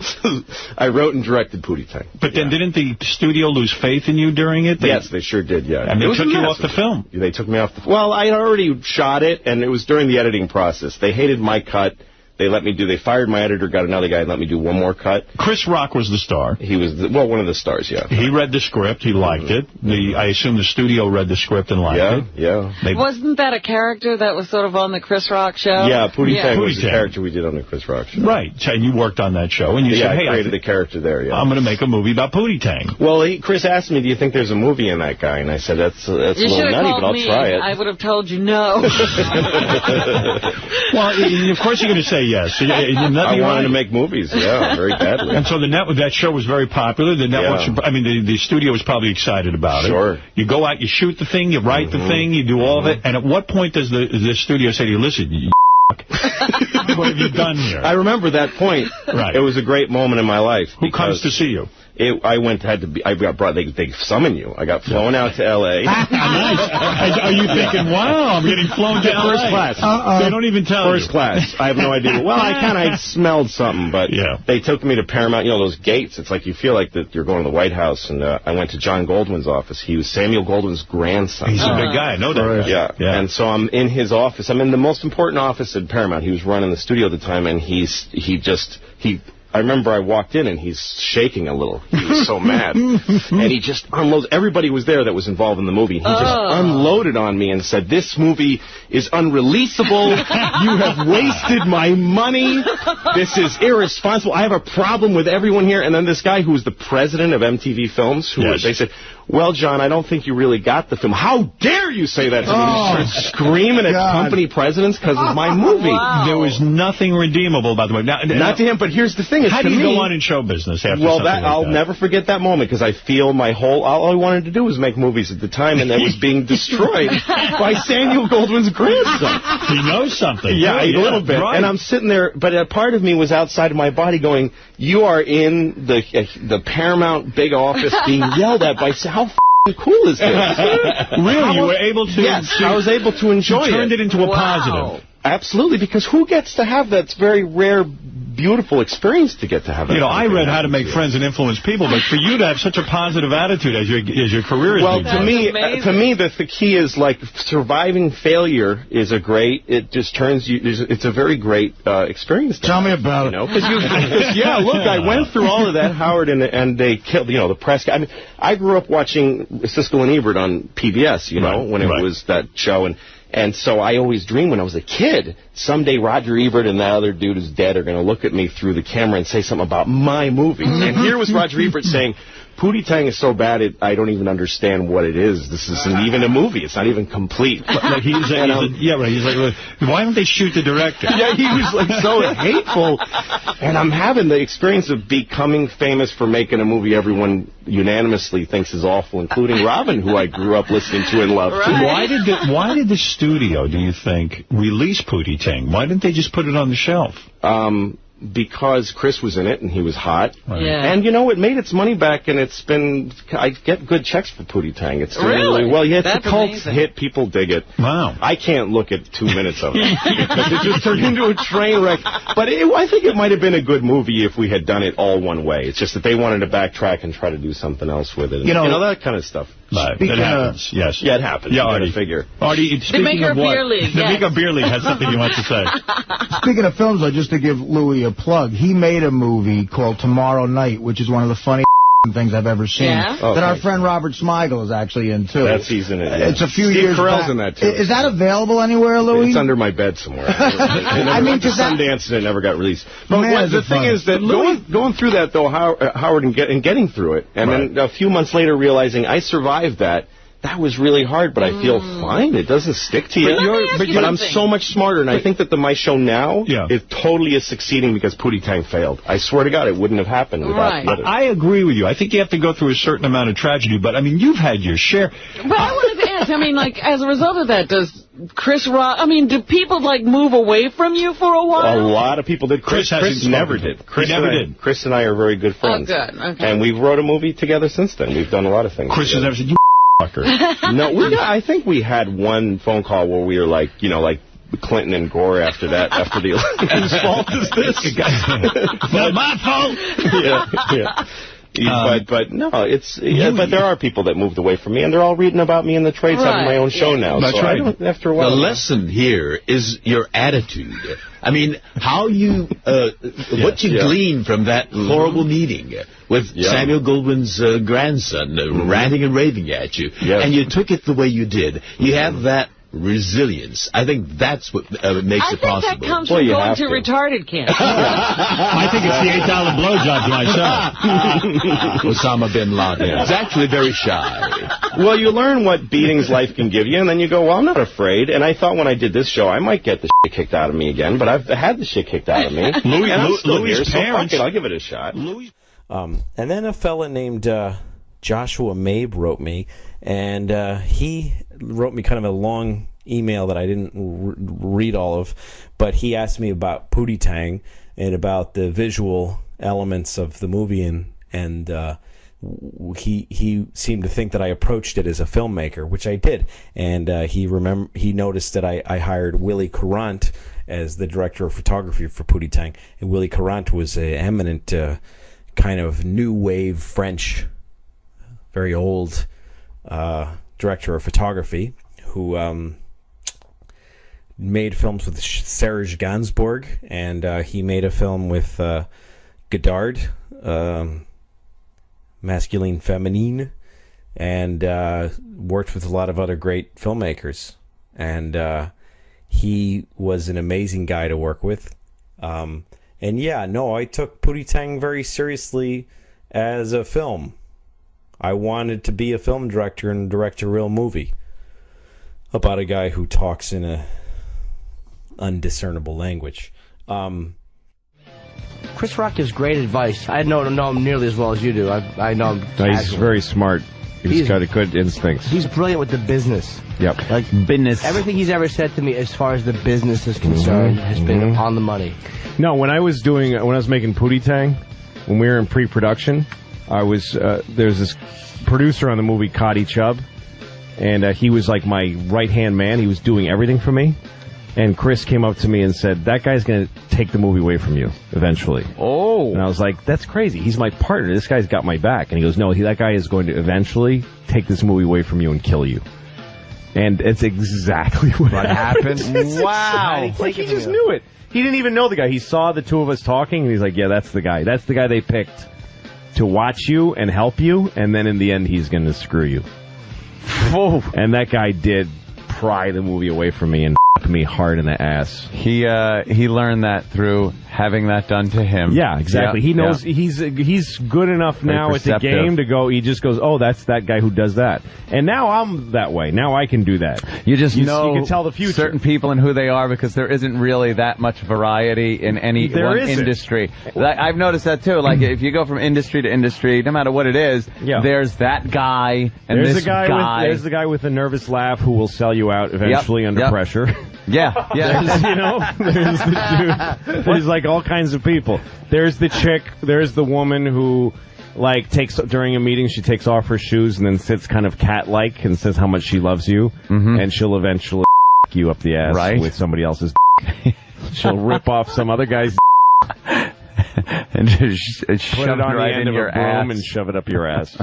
I wrote and directed Pootie Tang. But then didn't the studio lose faith in you during it? Yes, they sure did, yeah. And they took you off the film. They took me off the film. Well, I had already shot it, and it was during the editing process. They hated my cut. They fired my editor, got another guy, and let me do one more cut. Chris Rock was the star. He was, one of the stars, yeah. He read the script, he liked it. I assume the studio read the script and liked it. Yeah. Wasn't that a character that was sort of on the Chris Rock show? Yeah, Pootie Tang was the character we did on the Chris Rock show. Right, and you worked on that show, and you said, hey, I created the character there, yeah. I'm going to make a movie about Pootie Tang. Well, Chris asked me, do you think there's a movie in that guy? And I said, that's a little nutty, but I'll try it. I would have told you no. Well, of course you're going to say yes. I wanted to make movies, very badly. And so that show was very popular. The networks, the studio was probably excited about it. Sure. You go out, you shoot the thing, you write the thing, you do all of it. And at what point does the studio say to you, listen, you what have you done here? I remember that point. Right. It was a great moment in my life. Who comes to see you? They summon you. I got flown out to L.A. Nice. Are you thinking, wow, I'm getting flown to L.A.? First class. They don't even tell you. First class. I have no idea. Well, I smelled something, but they took me to Paramount. You know, those gates. It's like you feel like that you're going to the White House. And I went to John Goldwyn's office. He was Samuel Goldwyn's grandson. He's a big guy. I know that guy. Yeah. And so I'm in his office. I'm in the most important office at Paramount. He was running the studio at the time, and I remember I walked in, and he's shaking a little. He was so mad. And he just unloads. Everybody was there that was involved in the movie. He just unloaded on me and said, this movie is unreleasable. You have wasted my money. This is irresponsible. I have a problem with everyone here. And then this guy who was the president of MTV Films, they said, well, John, I don't think you really got the film. How dare you say that to me? He started screaming at company presidents because of my movie. Wow. There was nothing redeemable about the movie. Not to him, but here's the thing. How do you go on in show business after something like that? I'll never forget that moment, because I feel all I wanted to do was make movies at the time, and that was being destroyed by Samuel Goldwyn's grandson. He knows something. Yeah, a little bit. Right. And I'm sitting there, but a part of me was outside of my body going, you are in the Paramount big office being yelled at by... How cool is this? Really? You were able to... Yes, I was able to enjoy it. You turned it into a positive. Absolutely, because who gets to have that very rare, beautiful experience to get to have that? You know, I read How to Make Friends and Influence People, but for you to have such a positive attitude as your career is well, to me, the key is like surviving failure is it just turns you. It's a very great experience. Tell me about it. Yeah, look, I went through all of that, Howard, and they killed. The press. I mean, I grew up watching Siskel and Ebert on PBS. When it was that show And so I always dreamed when I was a kid, someday Roger Ebert and that other dude who's dead are going to look at me through the camera and say something about my movie. And here was Roger Ebert saying, Pootie Tang is so bad I don't even understand what it is. This isn't even a movie. It's not even complete. Like he's like, why don't they shoot the director? Yeah, he was like so hateful. And I'm having the experience of becoming famous for making a movie everyone unanimously thinks is awful, including Robin, who I grew up listening to and loved. Right. Why did the studio, do you think, release Pootie Tang? Why didn't they just put it on the shelf? Because Chris was in it and he was hot. Right. Yeah. And, it made its money back, and I get good checks for Pootie Tang. It's doing really well. Yeah, it's That's a cult amazing. hit. People dig it. Wow. I can't look at 2 minutes of it because it just turned into a train wreck. But I think it might have been a good movie if we had done it all one way. It's just that they wanted to backtrack and try to do something else with it. That kind of stuff. Right. It happens, yes. Yeah, it happens. Yeah, You Artie. gotta figure. Artie, speaking of what? Beer League, The yes. Mika Beer League has something you want to say. Speaking of films, though, just to give Louis a plug, he made a movie called Tomorrow Night, which is one of the funniest things I've ever seen. Yeah? That our friend Robert Smigel is actually in, too. He's in it, yeah. It's a few Steve years Carell's back. in that, too. Is that available anywhere, Louis? It's under my bed somewhere. I mean, just Sundance, and it never got released. But Man, the thing is that going through that, though, Howard, and getting through it, and then a few months later realizing I survived that was really hard, but I feel fine. It doesn't stick to you. But I'm so much smarter, and I think that my show now is totally succeeding because Pootie Tang failed. I swear to God, it wouldn't have happened without it. I agree with you. I think you have to go through a certain amount of tragedy, but, I mean, you've had your share. But I wanted to ask, as a result of that, does Chris Rock, do people, move away from you for a while? A lot of people did. Chris never did. Chris and I are very good friends. Oh, good. Okay. And we've wrote a movie together since then. We've done a lot of things Chris has together. never said, you fucker. No, I think we had one phone call where we were like Clinton and Gore after the election. Whose fault is this? Not my fault. Yeah. But no, but there are people that moved away from me, and they're all reading about me in the trades on my own show now. That's so right. After a while, the lesson here is your attitude. I mean, how you, what you glean from that horrible meeting with Samuel Goldwyn's grandson ranting and raving at you, and you took it the way you did. You have that resilience. I think that's what makes it possible. I think that comes from going to retarded camp. I think it's the $8 blowjob myself. Osama bin Laden. It's actually very shy. Well, you learn what beatings life can give you, and then you go, well, I'm not afraid. And I thought when I did this show, I might get the shit kicked out of me again, but I've had the shit kicked out of me. Louis' parents. I'll give it a shot. And then a fella named Joshua Mabe wrote me, and he wrote me kind of a long email that I didn't read all of, but he asked me about Pootie Tang and about the visual elements of the movie, and he seemed to think that I approached it as a filmmaker, which I did, and he noticed that I hired Willie Courant as the director of photography for Pootie Tang, and Willie Courant was an eminent kind of new wave French, very old director of photography who made films with Serge Gainsbourg, and he made a film with Godard, Masculine Feminine, and worked with a lot of other great filmmakers. And he was an amazing guy to work with. I took Pootie Tang very seriously as a film. I wanted to be a film director and direct a real movie about a guy who talks in a undiscernible language. Chris Rock gives great advice. I don't know him nearly as well as you do. I know him. He's very smart. He's got good instincts. He's brilliant with the business. Yep. Like business. Everything he's ever said to me as far as the business is concerned has been on the money. No, when I was making Pootie Tang, when we were in pre-production, there's this producer on the movie, Cotty Chubb, and he was like my right-hand man. He was doing everything for me. And Chris came up to me and said, that guy's going to take the movie away from you eventually. Oh. And I was like, that's crazy. He's my partner. This guy's got my back. And he goes, no, that guy is going to eventually take this movie away from you and kill you. And it's exactly what happened. Wow. Like, he just knew it. He didn't even know the guy. He saw the two of us talking, and he's like, yeah, that's the guy. That's the guy they picked to watch you and help you, and then in the end, he's going to screw you. And that guy did pry the movie away from me and me hard in the ass. He learned that through having that done to him. Yeah, exactly. He knows he's good enough now at the game to go. He just goes, oh, that's that guy who does that. And now I'm that way. Now I can do that. You know, you can tell the future. Certain people and who they are because there isn't really that much variety in any one industry. I've noticed that too. Like if you go from industry to industry, no matter what it is, there's that guy and there's this guy. There's the guy with a nervous laugh who will sell you out eventually under pressure. Yeah. There's the dude. There's like all kinds of people. There's the chick. There's the woman who, like, takes during a meeting, she takes off her shoes and then sits kind of cat-like and says how much she loves you, and she'll eventually you up the ass with somebody else's. She'll rip off some other guy's and just put shove it on right the end in of your a broom ass and shove it up your ass.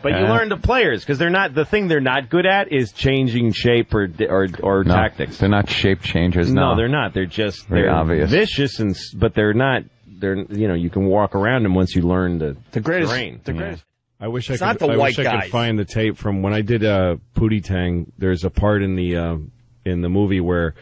But you learn the players because they're not. The thing they're not good at is changing shape or tactics. They're not shape changers. No, they're not. They're just very obvious, vicious, but they're not. They're you can walk around them once you learn the greatest. terrain. The greatest. I wish It's I not could. the I white wish I guys. could find the tape from when I did Pootie Tang. There's a part in the movie where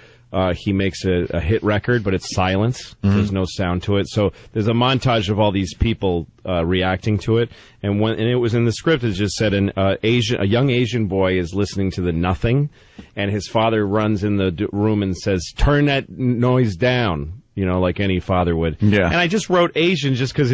he makes a hit record, but it's silence. There's no sound to it. So there's a montage of all these people reacting to it, and it was in the script. It just said a young Asian boy is listening to the Nothing, and his father runs in the room and says, "Turn that noise down." Like any father would. Yeah. And I just wrote Asian just because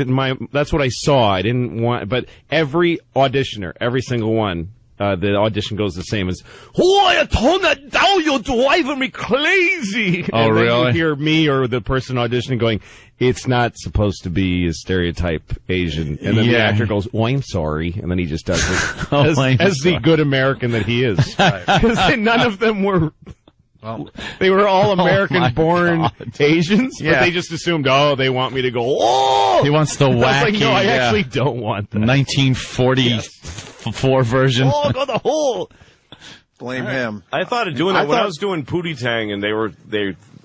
that's what I saw. I didn't want, but every auditioner, every single one. The audition goes the same as, "Oh, tone that down, you're driving me crazy." Oh, and then really? you hear me or the person auditioning going, "It's not supposed to be a stereotype Asian." And then the actor goes, "Oh, I'm sorry." And then he just does it as the good American that he is. Because none of them were... they were all American-born Asians, but they just assumed, they want me to go, "Oh!" He wants the wacky. I was like, no, I actually don't want that. 1944 version. Oh, go the hole! Blame him. I thought of doing that when I was doing Pootie Tang, and they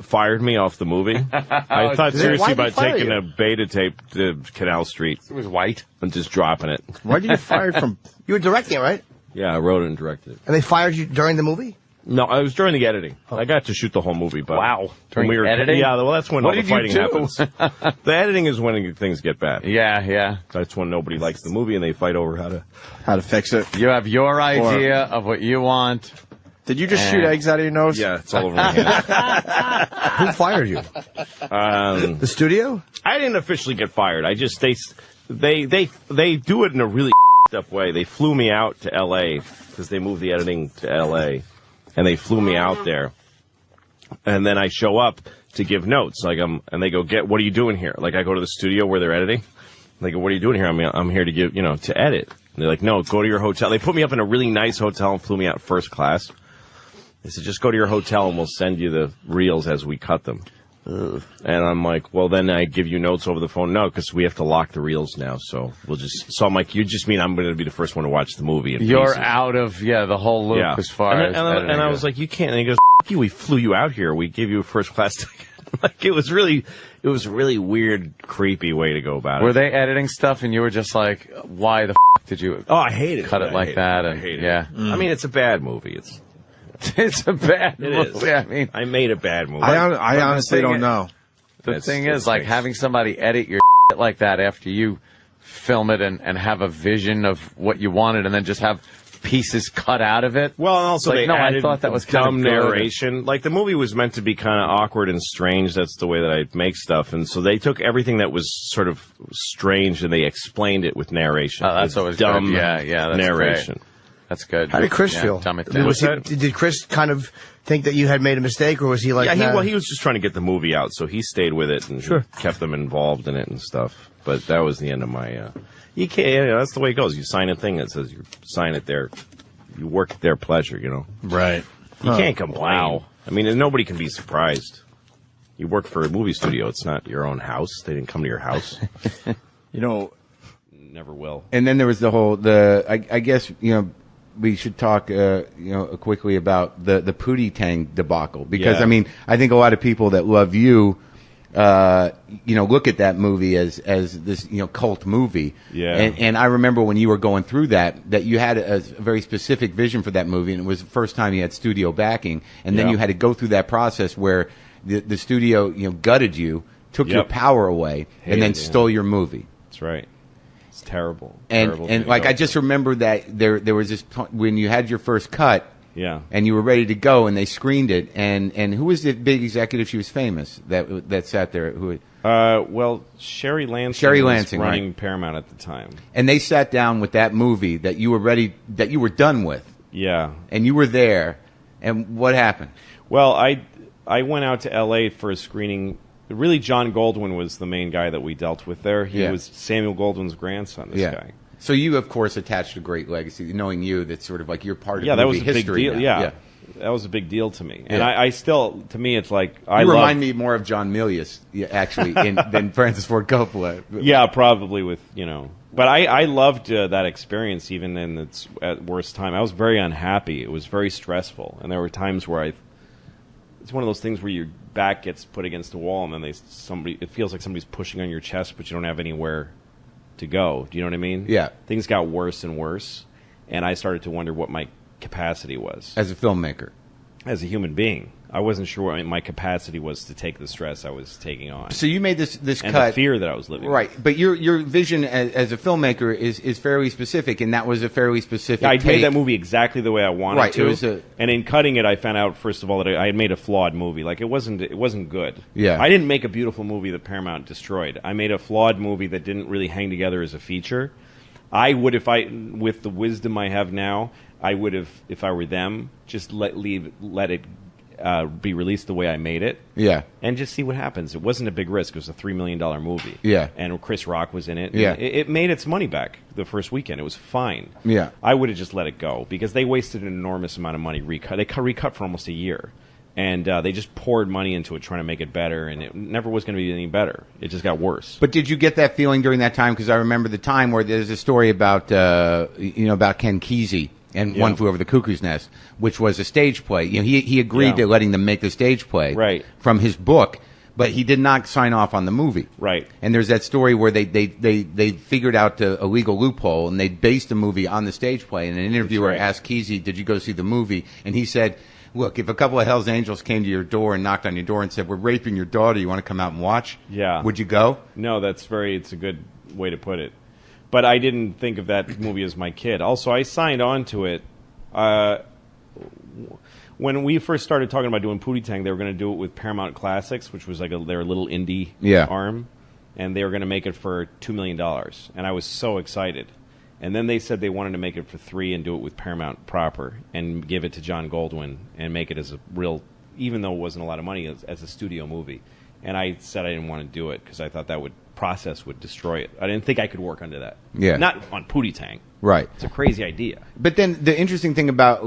fired me off the movie. I thought seriously about taking a beta tape to Canal Street. It was white. And just dropping it. Why did you get fired from? You were directing it, right? Yeah, I wrote it and directed it. And they fired you during the movie? No, I was during the editing. I got to shoot the whole movie, but During when we were editing? Yeah, well, that's when What all the did you fighting do? happens. The editing is when things get bad. Yeah. That's when nobody likes the movie and they fight over how to fix it. You have your idea of what you want. Did you just shoot eggs out of your nose? Yeah, it's all over my hand. Who fired you? The studio? I didn't officially get fired. I just they do it in a really up way. They flew me out to L.A. because they moved the editing to L.A. and they flew me out there. And then I show up to give notes, and they go, "What are you doing here?" Like I go to the studio where they're editing. They go, "What are you doing here?" I'm here to give, to edit. And they're like, "No, go to your hotel." They put me up in a really nice hotel and flew me out first class. They said, "Just go to your hotel and we'll send you the reels as we cut them." And I'm like, "Well, then I give you notes over the phone." "No, because we have to lock the reels now, so we'll just..." So I'm like, "You just mean I'm going to be the first one to watch the movie?" You're out of the whole loop as far as and I was like, "You can't." And he goes, "F you, we flew you out here. We gave you a first class ticket." Like it was really weird, creepy way to go about it. Were they editing stuff and you were just like, "Why the did you?" Oh, I hate it. Cut it like that. I hate it. Yeah. I mean, it's a bad movie. It's a bad It movie. is. I mean, I made a bad movie. I honestly don't know. The thing is, like, having somebody edit your like that after you film it and have a vision of what you wanted and then just have pieces cut out of it. Well, and also like, they added I thought that was dumb kind of narration. Like, the movie was meant to be kind of awkward and strange. That's the way that I make stuff. And so they took everything that was sort of strange and they explained it with narration. Oh, that's always dumb good. Yeah, that's narration. Great. That's good. How did Chris feel? Dumb it down. Did Chris kind of think that you had made a mistake, or was he like... Yeah, he was just trying to get the movie out, so he stayed with it and kept them involved in it and stuff. But that was the end of my... you can't... that's the way it goes. You sign a thing that says you sign it there. You work at their pleasure, Right. You can't complain. Wow. I mean, and nobody can be surprised. You work for a movie studio. It's not your own house. They didn't come to your house. You know, never will. And then there was I guess, we should talk, quickly about the Pootie Tang debacle. Because, Yeah. I mean, I think a lot of people that love you, look at that movie as this, cult movie. Yeah. And I remember when you were going through that you had a very specific vision for that movie, and it was the first time you had studio backing. And then Yeah. you had to go through that process where the studio, gutted you, took your Yep. power away, and then Hated it, yeah. stole your movie. That's right. It's terrible. And Terrible and to like go I just remember that there was this when you had your first cut, Yeah. and you were ready to go, and they screened it, and who was the big executive? She was famous that sat there. Who? Well, Sherry Lansing was running right. Paramount at the time. And they sat down with that movie that you were ready, that you were done with. Yeah. And you were there, and what happened? Well, I went out to L.A. for a screening. Really, John Goldwyn was the main guy that we dealt with there. He Yeah. was Samuel Goldwyn's grandson, this guy. So you, of course, attached a great legacy, knowing you. That's sort of like you're part of Yeah, that movie was a big history deal. now. Yeah. That was a big deal to me. And Yeah. I still, to me, it's like, You remind me more of John Milius, actually, than Francis Ford Coppola. Yeah, probably with, But I loved that experience even in its at worst time. I was very unhappy. It was very stressful. And there were times where it's one of those things where your back gets put against the wall and then it feels like somebody's pushing on your chest, but you don't have anywhere to go. Do you know what I mean? Yeah. Things got worse and worse. And I started to wonder what my capacity was. As a filmmaker. As a human being. I wasn't sure what my capacity was to take the stress I was taking on. So you made this and cut, the fear that I was living right? with. But your vision as a filmmaker is fairly specific, and that was a fairly specific. I take. made that movie exactly the way I wanted Right, to. it was and in cutting it, I found out first of all that I had made a flawed movie. Like it wasn't good. Yeah. I didn't make a beautiful movie that Paramount destroyed. I made a flawed movie that didn't really hang together as a feature. I would, with the wisdom I have now, I would have, if I were them, just let it be released the way I made it. Yeah. And just see what happens. It wasn't a big risk. It was a $3 million movie. Yeah. And Chris Rock was in it. Yeah. It made its money back the first weekend. It was fine. Yeah. I would have just let it go because they wasted an enormous amount of money recut. They recut for almost a year. And they just poured money into it trying to make it better, and it never was going to be any better. It just got worse. But did you get that feeling during that time? Because I remember the time where there's a story about about Ken Kesey and Yeah. One Flew Over the Cuckoo's Nest, which was a stage play. He agreed to letting them make the stage play from his book, but he did not sign off on the movie. Right. And there's that story where they figured out a legal loophole, and they based the movie on the stage play. And an interviewer asked Kesey, "Did you go see the movie?" And he said, "Look, if a couple of Hell's Angels came to your door and knocked on your door and said, 'We're raping your daughter, you want to come out and watch?' Yeah. Would you go?" No, it's a good way to put it. But I didn't think of that movie as my kid. Also, I signed on to it. When we first started talking about doing Pootie Tang, they were going to do it with Paramount Classics, which was like their little indie arm. And they were going to make it for $2 million. And I was so excited. And then they said they wanted to make it for $3 million and do it with Paramount proper and give it to John Goldwyn and make it as a real, even though it wasn't a lot of money, as a studio movie. And I said I didn't want to do it because I thought that process would destroy it. I didn't think I could work under that. Yeah. Not on Pootie Tang. Right. It's a crazy idea. But then the interesting thing about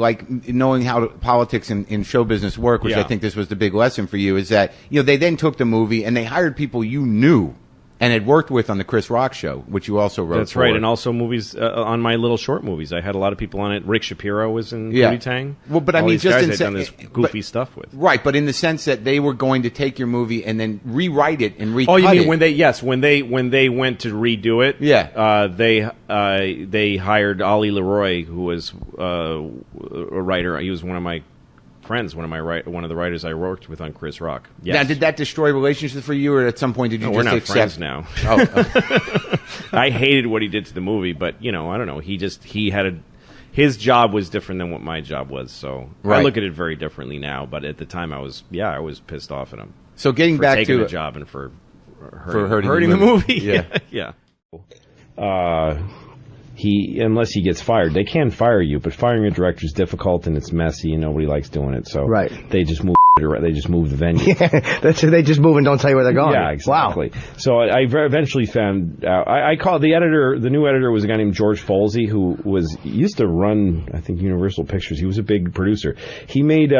knowing how politics in show business work, which I think this was the big lesson for you, is that they then took the movie and they hired people you knew and had worked with on the Chris Rock show, which you also wrote. That's for. right, and also movies on my little short movies. I had a lot of people on it. Rick Shapiro was in Pootie Tang. Well, but I All mean, these just guys in I'd done this goofy stuff with. Right, but in the sense that they were going to take your movie and then rewrite it and recut Oh, you mean it. when they went to redo it? Yeah. They hired Ollie Leroy, who was a writer. He was one of my friends, one of the writers I worked with on Chris Rock. Yes. Now, did that destroy relationships for you, or at some point did you No, just we're not accept? friends now. Oh, okay. I hated what he did to the movie, but I don't know. He had his job was different than what my job was, so Right. I look at it very differently now. But at the time, I was pissed off at him. So getting for back taking to the job and for hurting the movie. Yeah. Unless he gets fired, they can fire you, but firing a director is difficult and it's messy and nobody likes doing it. So they just move. They just move the venue. Yeah, that's it. They just move and don't tell you where they're going. Yeah, exactly. Wow. So I eventually found out. I called the editor. The new editor was a guy named George Folsey, who used to run, I think, Universal Pictures. He was a big producer. He made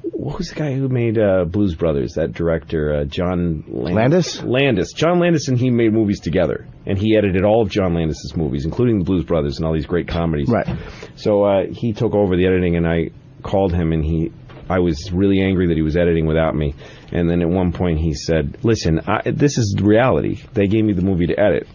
what was the guy who made Blues Brothers? That director, John Landis? Landis. John Landis and he made movies together, and he edited all of John Landis's movies, including the Blues Brothers and all these great comedies. Right. So he took over the editing, and I called him, and I was really angry that he was editing without me. And then at one point he said, "Listen, this is reality. They gave me the movie to edit.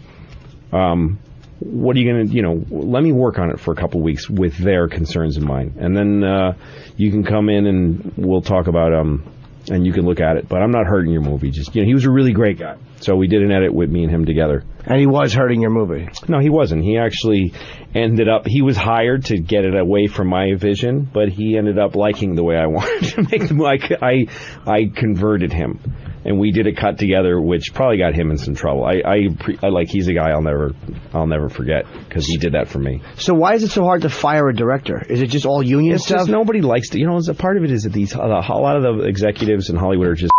What are you going to, let me work on it for a couple weeks with their concerns in mind. And then you can come in and we'll talk about, and you can look at it. But I'm not hurting your movie. Just, he was a really great guy. So we did an edit with me and him together. And he was hurting your movie? No, he wasn't. He actually he was hired to get it away from my vision, but he ended up liking the way I wanted to make the movie. I converted him. And we did a cut together, which probably got him in some trouble. He's a guy I'll never forget because he did that for me. So why is it so hard to fire a director? Is it just all union stuff? Just nobody likes to. As a part of it is that a lot of the executives in Hollywood are just.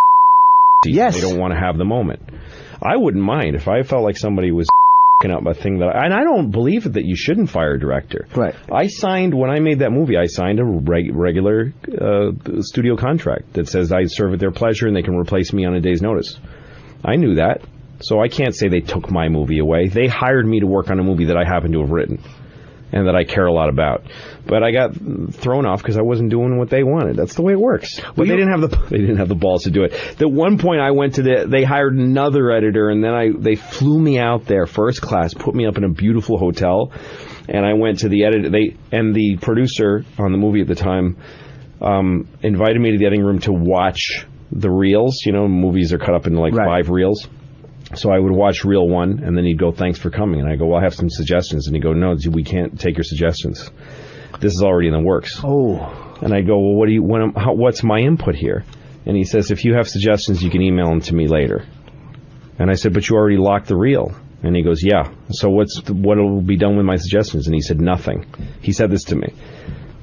Yes. They don't want to have the moment. I wouldn't mind if I felt like somebody was up a thing and I don't believe that you shouldn't fire a director. Right. When I made that movie, I signed a regular studio contract that says I serve at their pleasure and they can replace me on a day's notice. I knew that, so I can't say they took my movie away. They hired me to work on a movie that I happen to have written and that I care a lot about. But I got thrown off because I wasn't doing what they wanted. That's the way it works. But they didn't have the balls to do it. At one point, I went to they hired another editor, and then they flew me out there first class, put me up in a beautiful hotel, and I went to the editor. And the producer on the movie at the time invited me to the editing room to watch the reels. Movies are cut up into 5 reels. So I would watch reel 1, and then he'd go, "Thanks for coming." And I go, "Well, I have some suggestions." And he'd go, "No, we can't take your suggestions. This is already in the works." Oh. And I go, "Well, what's my input here?" And he says, "If you have suggestions, you can email them to me later." And I said, "But you already locked the reel." And he goes, "Yeah. So what will be done with my suggestions?" And he said, "Nothing." He said this to me.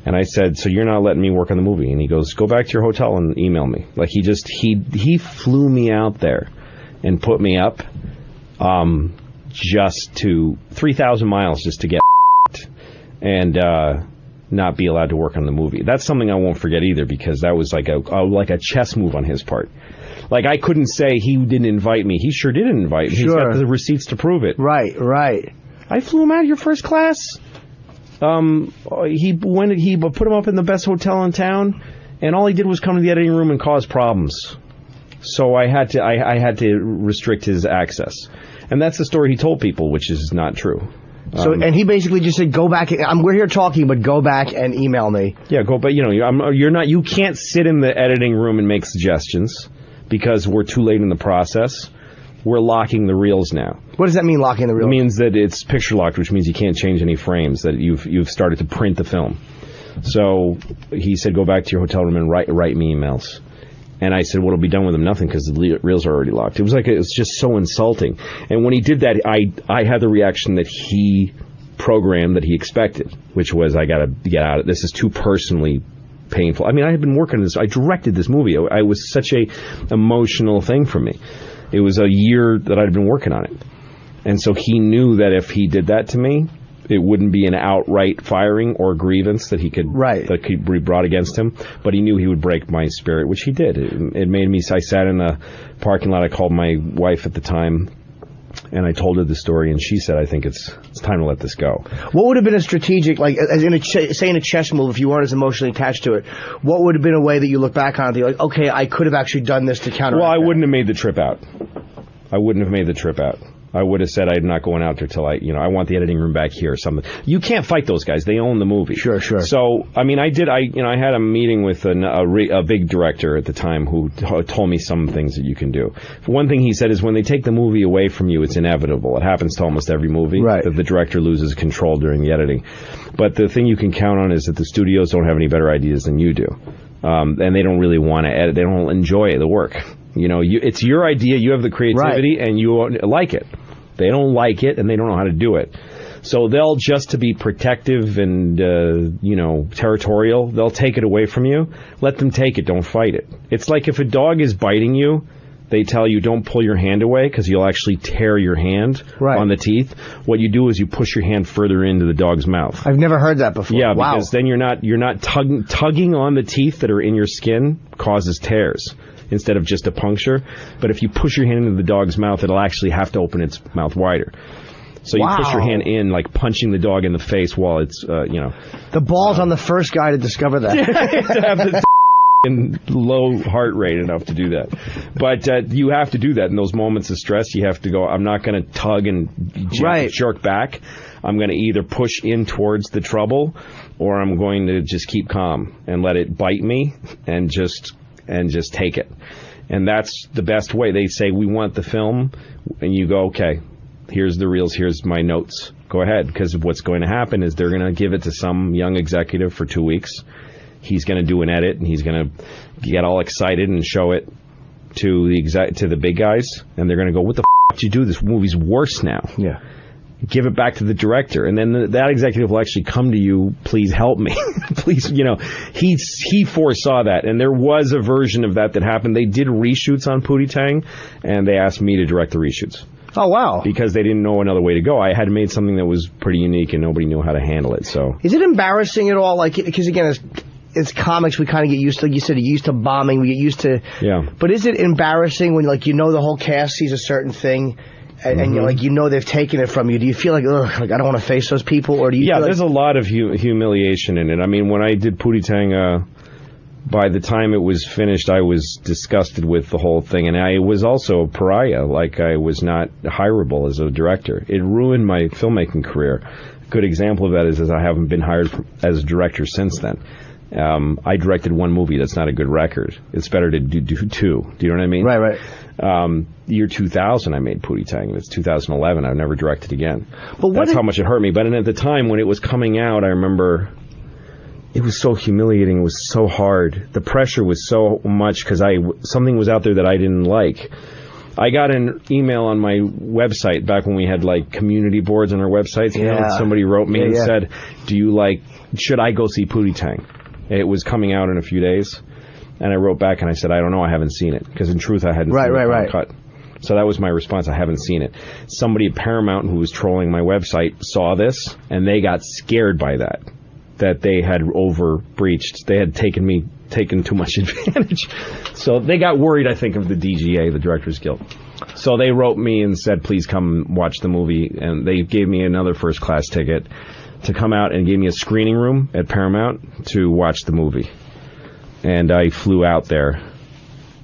And I said, "So you're not letting me work on the movie?" And he goes, "Go back to your hotel and email me." Like he flew me out there and put me up just to 3,000 miles just to get and not be allowed to work on the movie. That's something I won't forget either, because that was like a chess move on his part. Like, I couldn't say he didn't invite me. He sure did invite me. Sure. He's got the receipts to prove it. Right. I flew him out here first class. He put him up in the best hotel in town, and all he did was come to the editing room and cause problems. So I had to restrict his access, and that's the story he told people, which is not true. So and he basically just said, "Go back. We're here talking, but go back and email me." Yeah, go. But you're not. You can't sit in the editing room and make suggestions because we're too late in the process. We're locking the reels now. What does that mean, locking the reels? It means that it's picture locked, which means you can't change any frames. That you've started to print the film. So he said, "Go back to your hotel room and write me emails." And I said, "Well, it'll be done with them nothing because the reels are already locked." It was just so insulting. And when he did that, I had the reaction that he programmed that he expected, which was, "I got to get out of this. Is too personally painful." I mean, I had been working on this. I directed this movie. It was such a emotional thing for me. It was a year that I'd been working on it. And so he knew that if he did that to me, it wouldn't be an outright firing or grievance that could be brought against him, but he knew he would break my spirit, which he did. It made me. I sat in a parking lot. I called my wife at the time, and I told her the story, and she said, "I think it's time to let this go." What would have been a strategic, as in say in a chess move, if you weren't as emotionally attached to it, what would have been a way that you look back on it and be like, "Okay, I could have actually done this to counteract"? Well, I wouldn't have made the trip out. I would have said, "I'm not going out there till I want the editing room back here," or something. You can't fight those guys. They own the movie. Sure. So, I mean, I had a meeting with a big director at the time who told me some things that you can do. One thing he said is, when they take the movie away from you, it's inevitable. It happens to almost every movie. Right. That the director loses control during the editing. But the thing you can count on is that the studios don't have any better ideas than you do. And they don't really want to edit. They don't enjoy the work. It's your idea. You have the creativity, and you like it. They don't like it, and they don't know how to do it. So they'll, just to be protective and, territorial, they'll take it away from you. Let them take it. Don't fight it. It's like if a dog is biting you, They tell you don't pull your hand away because you'll actually tear your hand on the teeth. What you do is you push your hand further into the dog's mouth. I've never heard that before. Yeah, wow. because then you're not tugging on the teeth that are in your skin causes tears instead of just a puncture. But if you push your hand into the dog's mouth, it'll actually have to open its mouth wider. So you push your hand in, like punching the dog in the face while it's, The ball's on the first guy to discover that. to have the and low heart rate enough to do that. But you have to do that in those moments of stress. You have to go, I'm not going to tug and jerk back. I'm going to either push in towards the trouble, or I'm going to just keep calm and let it bite me and just take it. And that's the best way. They say, we want the film, and you go, okay, here's the reels, here's my notes. Go ahead, because what's going to happen is they're going to give it to some young executive for 2 weeks. He's going to do an edit, and he's going to get all excited and show it to the big guys, and they're going to go, what the f*** did you do? This movie's worse now. Yeah. Give it back to the director, and then that executive will actually come to you, please help me. Please, he foresaw that, and there was a version of that happened. They did reshoots on Pootie Tang, and they asked me to direct the reshoots. Oh, wow. Because they didn't know another way to go. I had made something that was pretty unique, and nobody knew how to handle it. So, is it embarrassing at all? Like, because again, it's comics, we kind of get used to, like you said, used to bombing, we get used to... Yeah. But is it embarrassing when, like, the whole cast sees a certain thing, and you're they've taken it from you? Do you feel like, ugh, like, I don't want to face those people, or do you feel there's a lot of humiliation in it. I mean, when I did Pootie Tang, by the time it was finished, I was disgusted with the whole thing, and I was also a pariah. Like, I was not hireable as a director. It ruined my filmmaking career. A good example of that is I haven't been hired as a director since then. I directed one movie. That's not a good record. It's better to do two. Do you know what I mean? Right. Year 2000, I made Pootie Tang, and it's 2011. I've never directed again. But that's how much it hurt me. But at the time when it was coming out, I remember it was so humiliating. It was so hard. The pressure was so much because something was out there that I didn't like. I got an email on my website back when we had like community boards on our websites. Somebody wrote me and said, should I go see Pootie Tang? It was coming out in a few days, and I wrote back and I said, I don't know, I haven't seen it, because in truth I hadn't seen it cut. So that was my response, I haven't seen it. Somebody at Paramount who was trolling my website saw this, and they got scared by that they had overbreached. They had taken too much advantage. So they got worried, I think, of the DGA, the Directors Guild. So they wrote me and said, please come watch the movie, and they gave me another first-class ticket to come out and gave me a screening room at Paramount to watch the movie. And I flew out there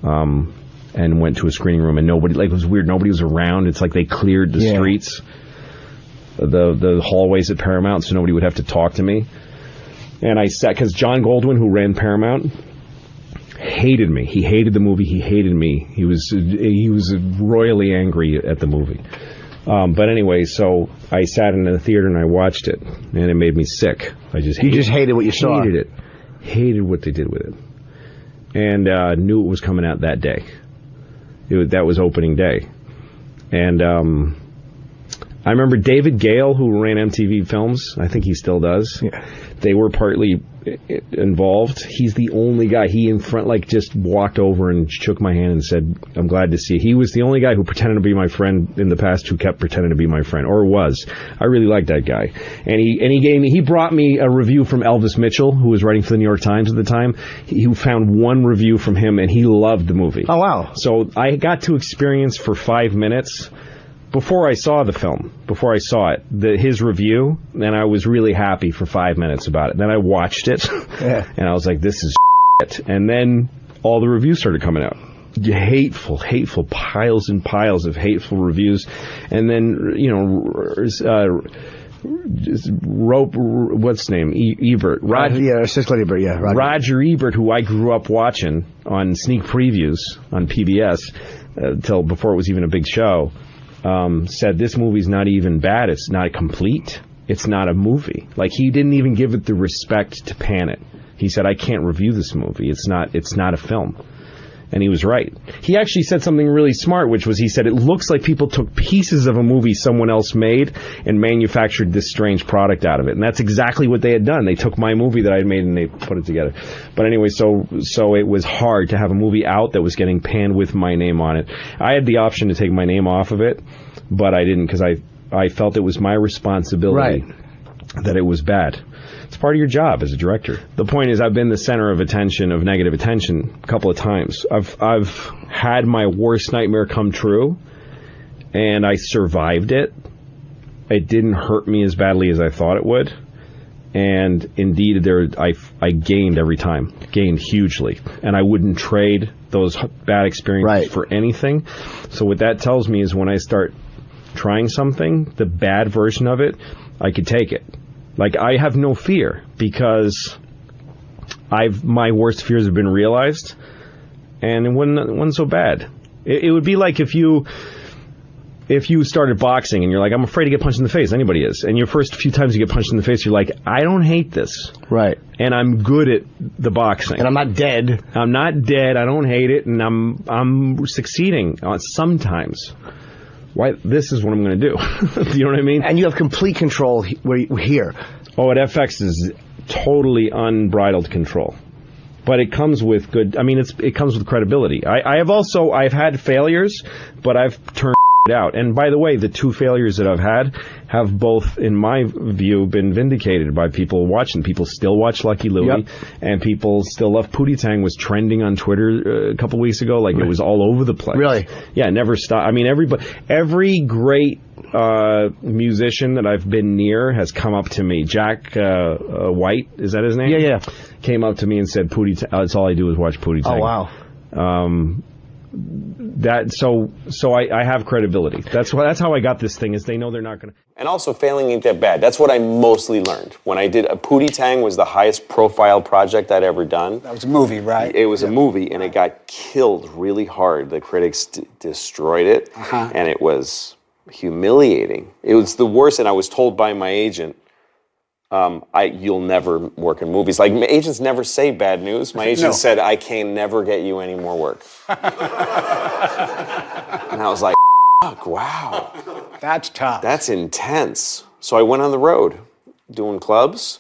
and went to a screening room, and nobody, like, it was weird, nobody was around. It's like they cleared the streets, the hallways at Paramount, so nobody would have to talk to me. And I sat, because John Goldwyn, who ran Paramount, hated me. He hated the movie. He hated me. He was royally angry at the movie. But anyway, so I sat in the theater and I watched it, and it made me sick. You just hated what you saw. Hated it. Hated what they did with it. And knew it was coming out that day. That was opening day. And I remember David Gale, who ran MTV Films. I think he still does. Yeah. They were partly involved. He's the only guy. He in front, like, just walked over and shook my hand and said, I'm glad to see you. He was the only guy who pretended to be my friend in the past who kept pretending to be my friend, or was. I really liked that guy. And he brought me a review from Elvis Mitchell, who was writing for the New York Times at the time. He found one review from him, and he loved the movie. Oh, wow. So I got to experience for 5 minutes, before I saw the film, before I saw it, his review, and I was really happy for 5 minutes about it. Then I watched it, and I was like, this is shit. And then all the reviews started coming out. Hateful piles and piles of hateful reviews. And then, what's his name? Ebert. Roger Ebert, who I grew up watching on sneak previews on PBS, till before it was even a big show. Said this movie's not even bad. It's not complete. It's not a movie. Like, he didn't even give it the respect to pan it. He said, I can't review this movie. It's not a film. And he was right. He actually said something really smart, which was, he said, it looks like people took pieces of a movie someone else made and manufactured this strange product out of it. And that's exactly what they had done. They took my movie that I had made and they put it together. But anyway, so it was hard to have a movie out that was getting panned with my name on it. I had the option to take my name off of it, but I didn't, because I felt it was my responsibility that it was bad. It's part of your job as a director. The point is, I've been the center of attention, of negative attention, a couple of times. I've had my worst nightmare come true, and I survived it. It didn't hurt me as badly as I thought it would. And indeed, I gained every time. Gained hugely. And I wouldn't trade those bad experiences for anything. So what that tells me is when I start trying something, the bad version of it, I could take it. Like, I have no fear because my worst fears have been realized, and it wasn't so bad. It would be like if you started boxing and you're like, I'm afraid to get punched in the face. Anybody is. And your first few times you get punched in the face, you're like, I don't hate this. Right. And I'm good at the boxing. And I'm not dead. I'm not dead. I don't hate it. And I'm succeeding sometimes. Why? This is what I'm going to do. Do you know what I mean? And you have complete control here. Oh, at FX is totally unbridled control. But it comes with good. I mean, it comes with credibility. I've had failures, but I've turned it out. And by the way, the two failures that I've had have both, in my view, been vindicated by people watching. People still watch Lucky Louie, and people still love Pootie Tang. Was trending on Twitter a couple weeks ago. Like, it was all over the place. Really? Yeah, it never stopped. I mean, every great musician that I've been near has come up to me. Jack White, is that his name? Yeah. Came up to me and said, "Pootie Tang, that's all I do is watch Pootie Tang." Oh, wow. I have credibility. That's how I got this thing, is they know they're not going to. And also, failing ain't that bad. That's what I mostly learned. When I did Pootie Tang was the highest profile project I'd ever done. That was a movie, right? It was a movie, and it got killed really hard. The critics destroyed it, and it was humiliating. It was the worst, and I was told by my agent, you'll never work in movies. Like, agents never say bad news. My agent said, I can never get you any more work. And I was like, fuck, wow. That's tough. That's intense. So I went on the road doing clubs,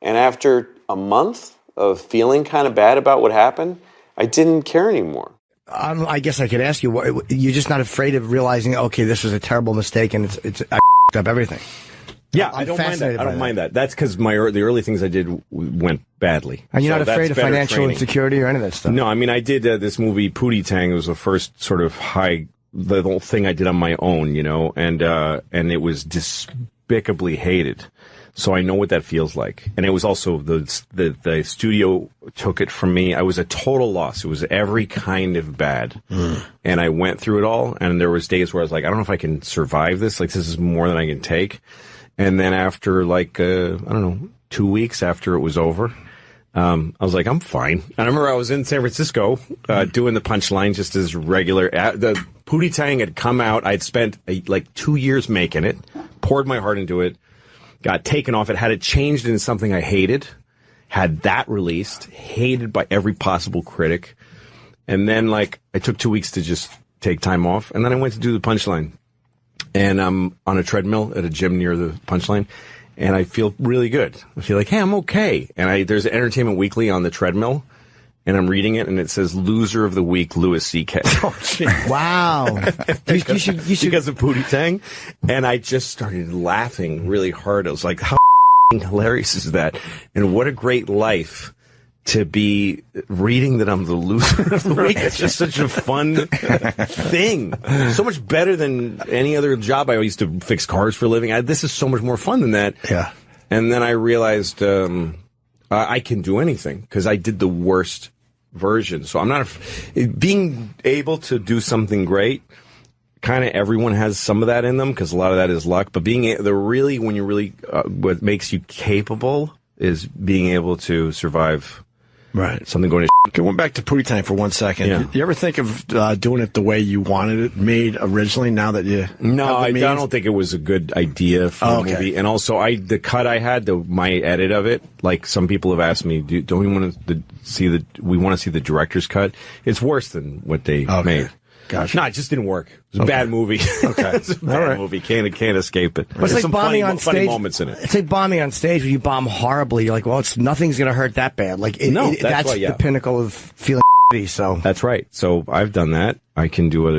and after a month of feeling kind of bad about what happened, I didn't care anymore. I guess I could ask you, you're just not afraid of realizing, okay, this was a terrible mistake and I up everything. Yeah, I don't mind that. I don't mind that. That's because the early things I did went badly. And you're not afraid of financial insecurity or any of that stuff? No, I mean, I did this movie, Pootie Tang. It was the first sort of the whole thing I did on my own, you know, and it was despicably hated. So I know what that feels like. And it was also the studio took it from me. I was a total loss. It was every kind of bad. And I went through it all. And there was days where I was like, I don't know if I can survive this. Like, this is more than I can take. And then after, like, 2 weeks after it was over, I was like, I'm fine. And I remember I was in San Francisco doing the Punchline just as regular. The Pootie Tang had come out. I'd spent 2 years making it, poured my heart into it, got taken off it, had it changed into something I hated, had that released, hated by every possible critic. And then, I took 2 weeks to just take time off. And then I went to do the Punchline. And I'm on a treadmill at a gym near the Punchline, and I feel really good. I feel like, hey, I'm okay. And there's an Entertainment Weekly on the treadmill, and I'm reading it, and it says "Loser of the Week, Louis C.K." Oh, wow! you should because of Pootie Tang, and I just started laughing really hard. I was like, how hilarious is that? And what a great life to be reading that I'm the loser of the week. It's just such a fun thing. So much better than any other job. I used to fix cars for a living. This is so much more fun than that. Yeah. And then I realized I can do anything because I did the worst version. So I'm not being able to do something great. Kind of everyone has some of that in them because a lot of that is luck. But when you really what makes you capable is being able to survive Right. Something going to Okay, went back to Pootie Tang for 1 second. Yeah. You ever think of doing it the way you wanted it made originally? Now that you No, I don't think it was a good idea for the movie. And also, the cut I had, my edit of it. Like some people have asked me, don't we want to see we want to see the director's cut? It's worse than what they made. Gotcha. No, it just didn't work. It was a bad movie. Okay. It's a bad movie. Can't escape it. But it's There's like some bombing on funny stage. moments in it. It's like bombing on stage where you bomb horribly. You're like, well, nothing's going to hurt that bad. Like, that's the pinnacle of feeling shitty, so. That's right. So I've done that. I can do other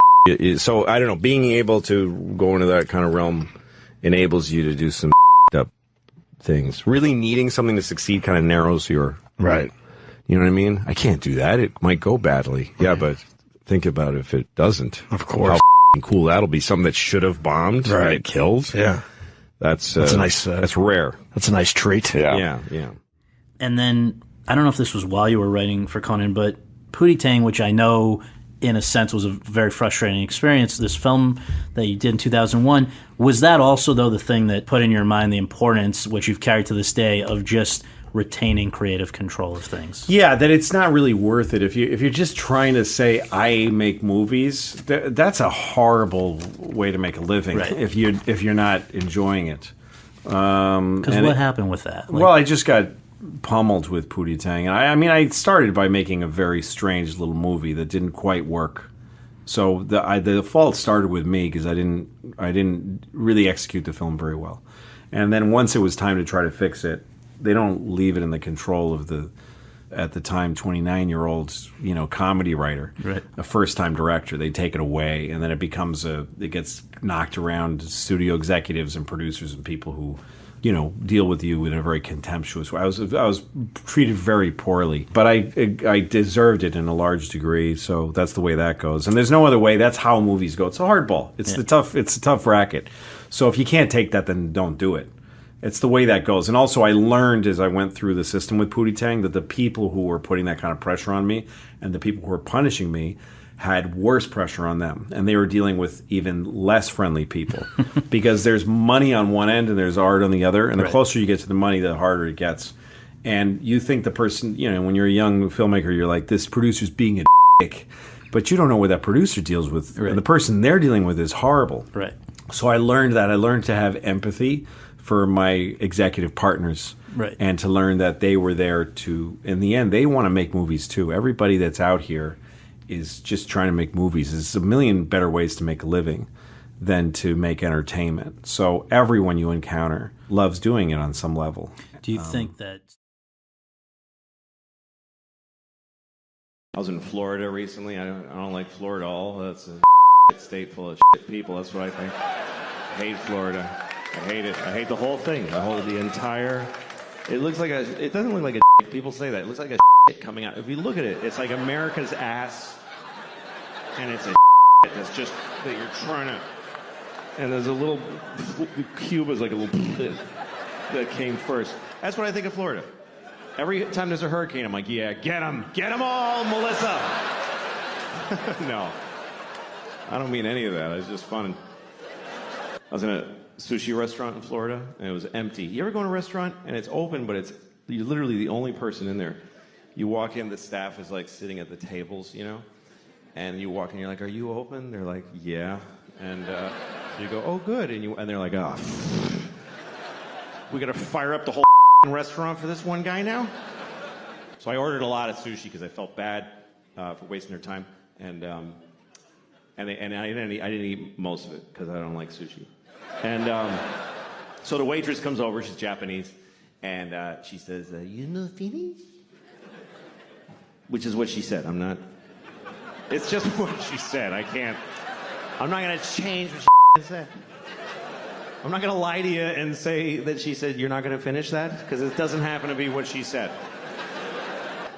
So I don't know. Being able to go into that kind of realm enables you to do some up things. Really needing something to succeed kind of narrows your... Right. You know what I mean? I can't do that. It might go badly. Yeah, but think about if it doesn't. Of course. How cool that'll be. Something that should have bombed and it killed. Yeah. That's a nice... that's rare. That's a nice treat. Yeah. And then, I don't know if this was while you were writing for Conan, but Pootie Tang, which I know in a sense was a very frustrating experience, this film that you did in 2001, was that also, though, the thing that put in your mind the importance, which you've carried to this day, of just retaining creative control of things? Yeah, that it's not really worth it if you're just trying to say I make movies. That's a horrible way to make a living. Right. If you're not enjoying it. Because what happened with that? Well, I just got pummeled with Pootie Tang. I mean, I started by making a very strange little movie that didn't quite work. So the fault started with me because I didn't really execute the film very well. And then once it was time to try to fix it, they don't leave it in the control of the, at the time, 29-year-old, comedy writer, right. A first-time director. They take it away, and then it gets knocked around to studio executives and producers and people who, deal with you in a very contemptuous way. I was treated very poorly, but I deserved it in a large degree. So that's the way that goes. And there's no other way. That's how movies go. It's a hardball. It's a tough racket. So if you can't take that, then don't do it. It's the way that goes. And also I learned as I went through the system with Pootie Tang that the people who were putting that kind of pressure on me and the people who were punishing me had worse pressure on them. And they were dealing with even less friendly people because there's money on one end and there's art on the other. And the closer you get to the money, the harder it gets. And you think the person, when you're a young filmmaker, you're like, this producer's being a dick. But you don't know what that producer deals with. Right. And the person they're dealing with is horrible. Right. So I learned that. I learned to have empathy for my executive partners, right. And to learn that they were there to, in the end, they want to make movies too. Everybody that's out here is just trying to make movies. There's a million better ways to make a living than to make entertainment. So everyone you encounter loves doing it on some level. Do you think that... I was in Florida recently. I don't like Florida at all. That's a state full of people. That's what I think. I hate Florida. I hate it. I hate the whole thing. The entire... It looks like it doesn't look like a people say that. It looks like a coming out. If you look at it, it's like America's ass, and it's a that's just that you're trying to... And there's a little... Cuba's like a little... that came first. That's what I think of Florida. Every time there's a hurricane, I'm like, yeah, get them all, Melissa. No. I don't mean any of that. It's just fun. I was in a sushi restaurant in Florida, and it was empty. You ever go to a restaurant, and it's open, but you're literally the only person in there. You walk in, the staff is like sitting at the tables, and you walk in, you're like, are you open? They're like, yeah. And you go, oh, good. And they're like, oh, we got to fire up the whole restaurant for this one guy now? So I ordered a lot of sushi because I felt bad for wasting their time. And I didn't eat most of it because I don't like sushi. And so the waitress comes over, she's Japanese, and she says, finish? Which is what she said. It's just what she said. I'm not going to change what she said. I'm not going to lie to you and say that she said you're not going to finish that, because it doesn't happen to be what she said.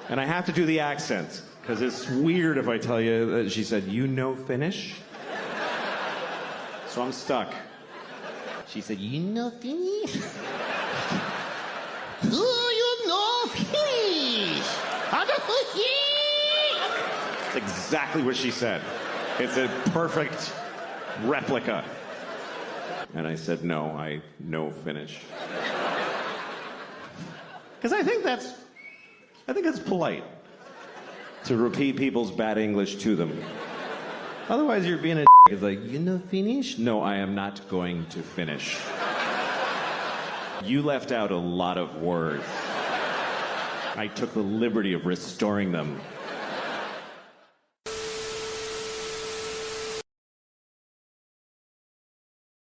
And I have to do the accent, because it's weird if I tell you that she said, finish? So I'm stuck. She said, finish? Finish? It's exactly what she said. It's a perfect replica. And I said, no finish. Because I think that's I think it's polite to repeat people's bad English to them. Otherwise, you're being a It's like, you know, finish? No, I am not going to finish. You left out a lot of words. I took the liberty of restoring them.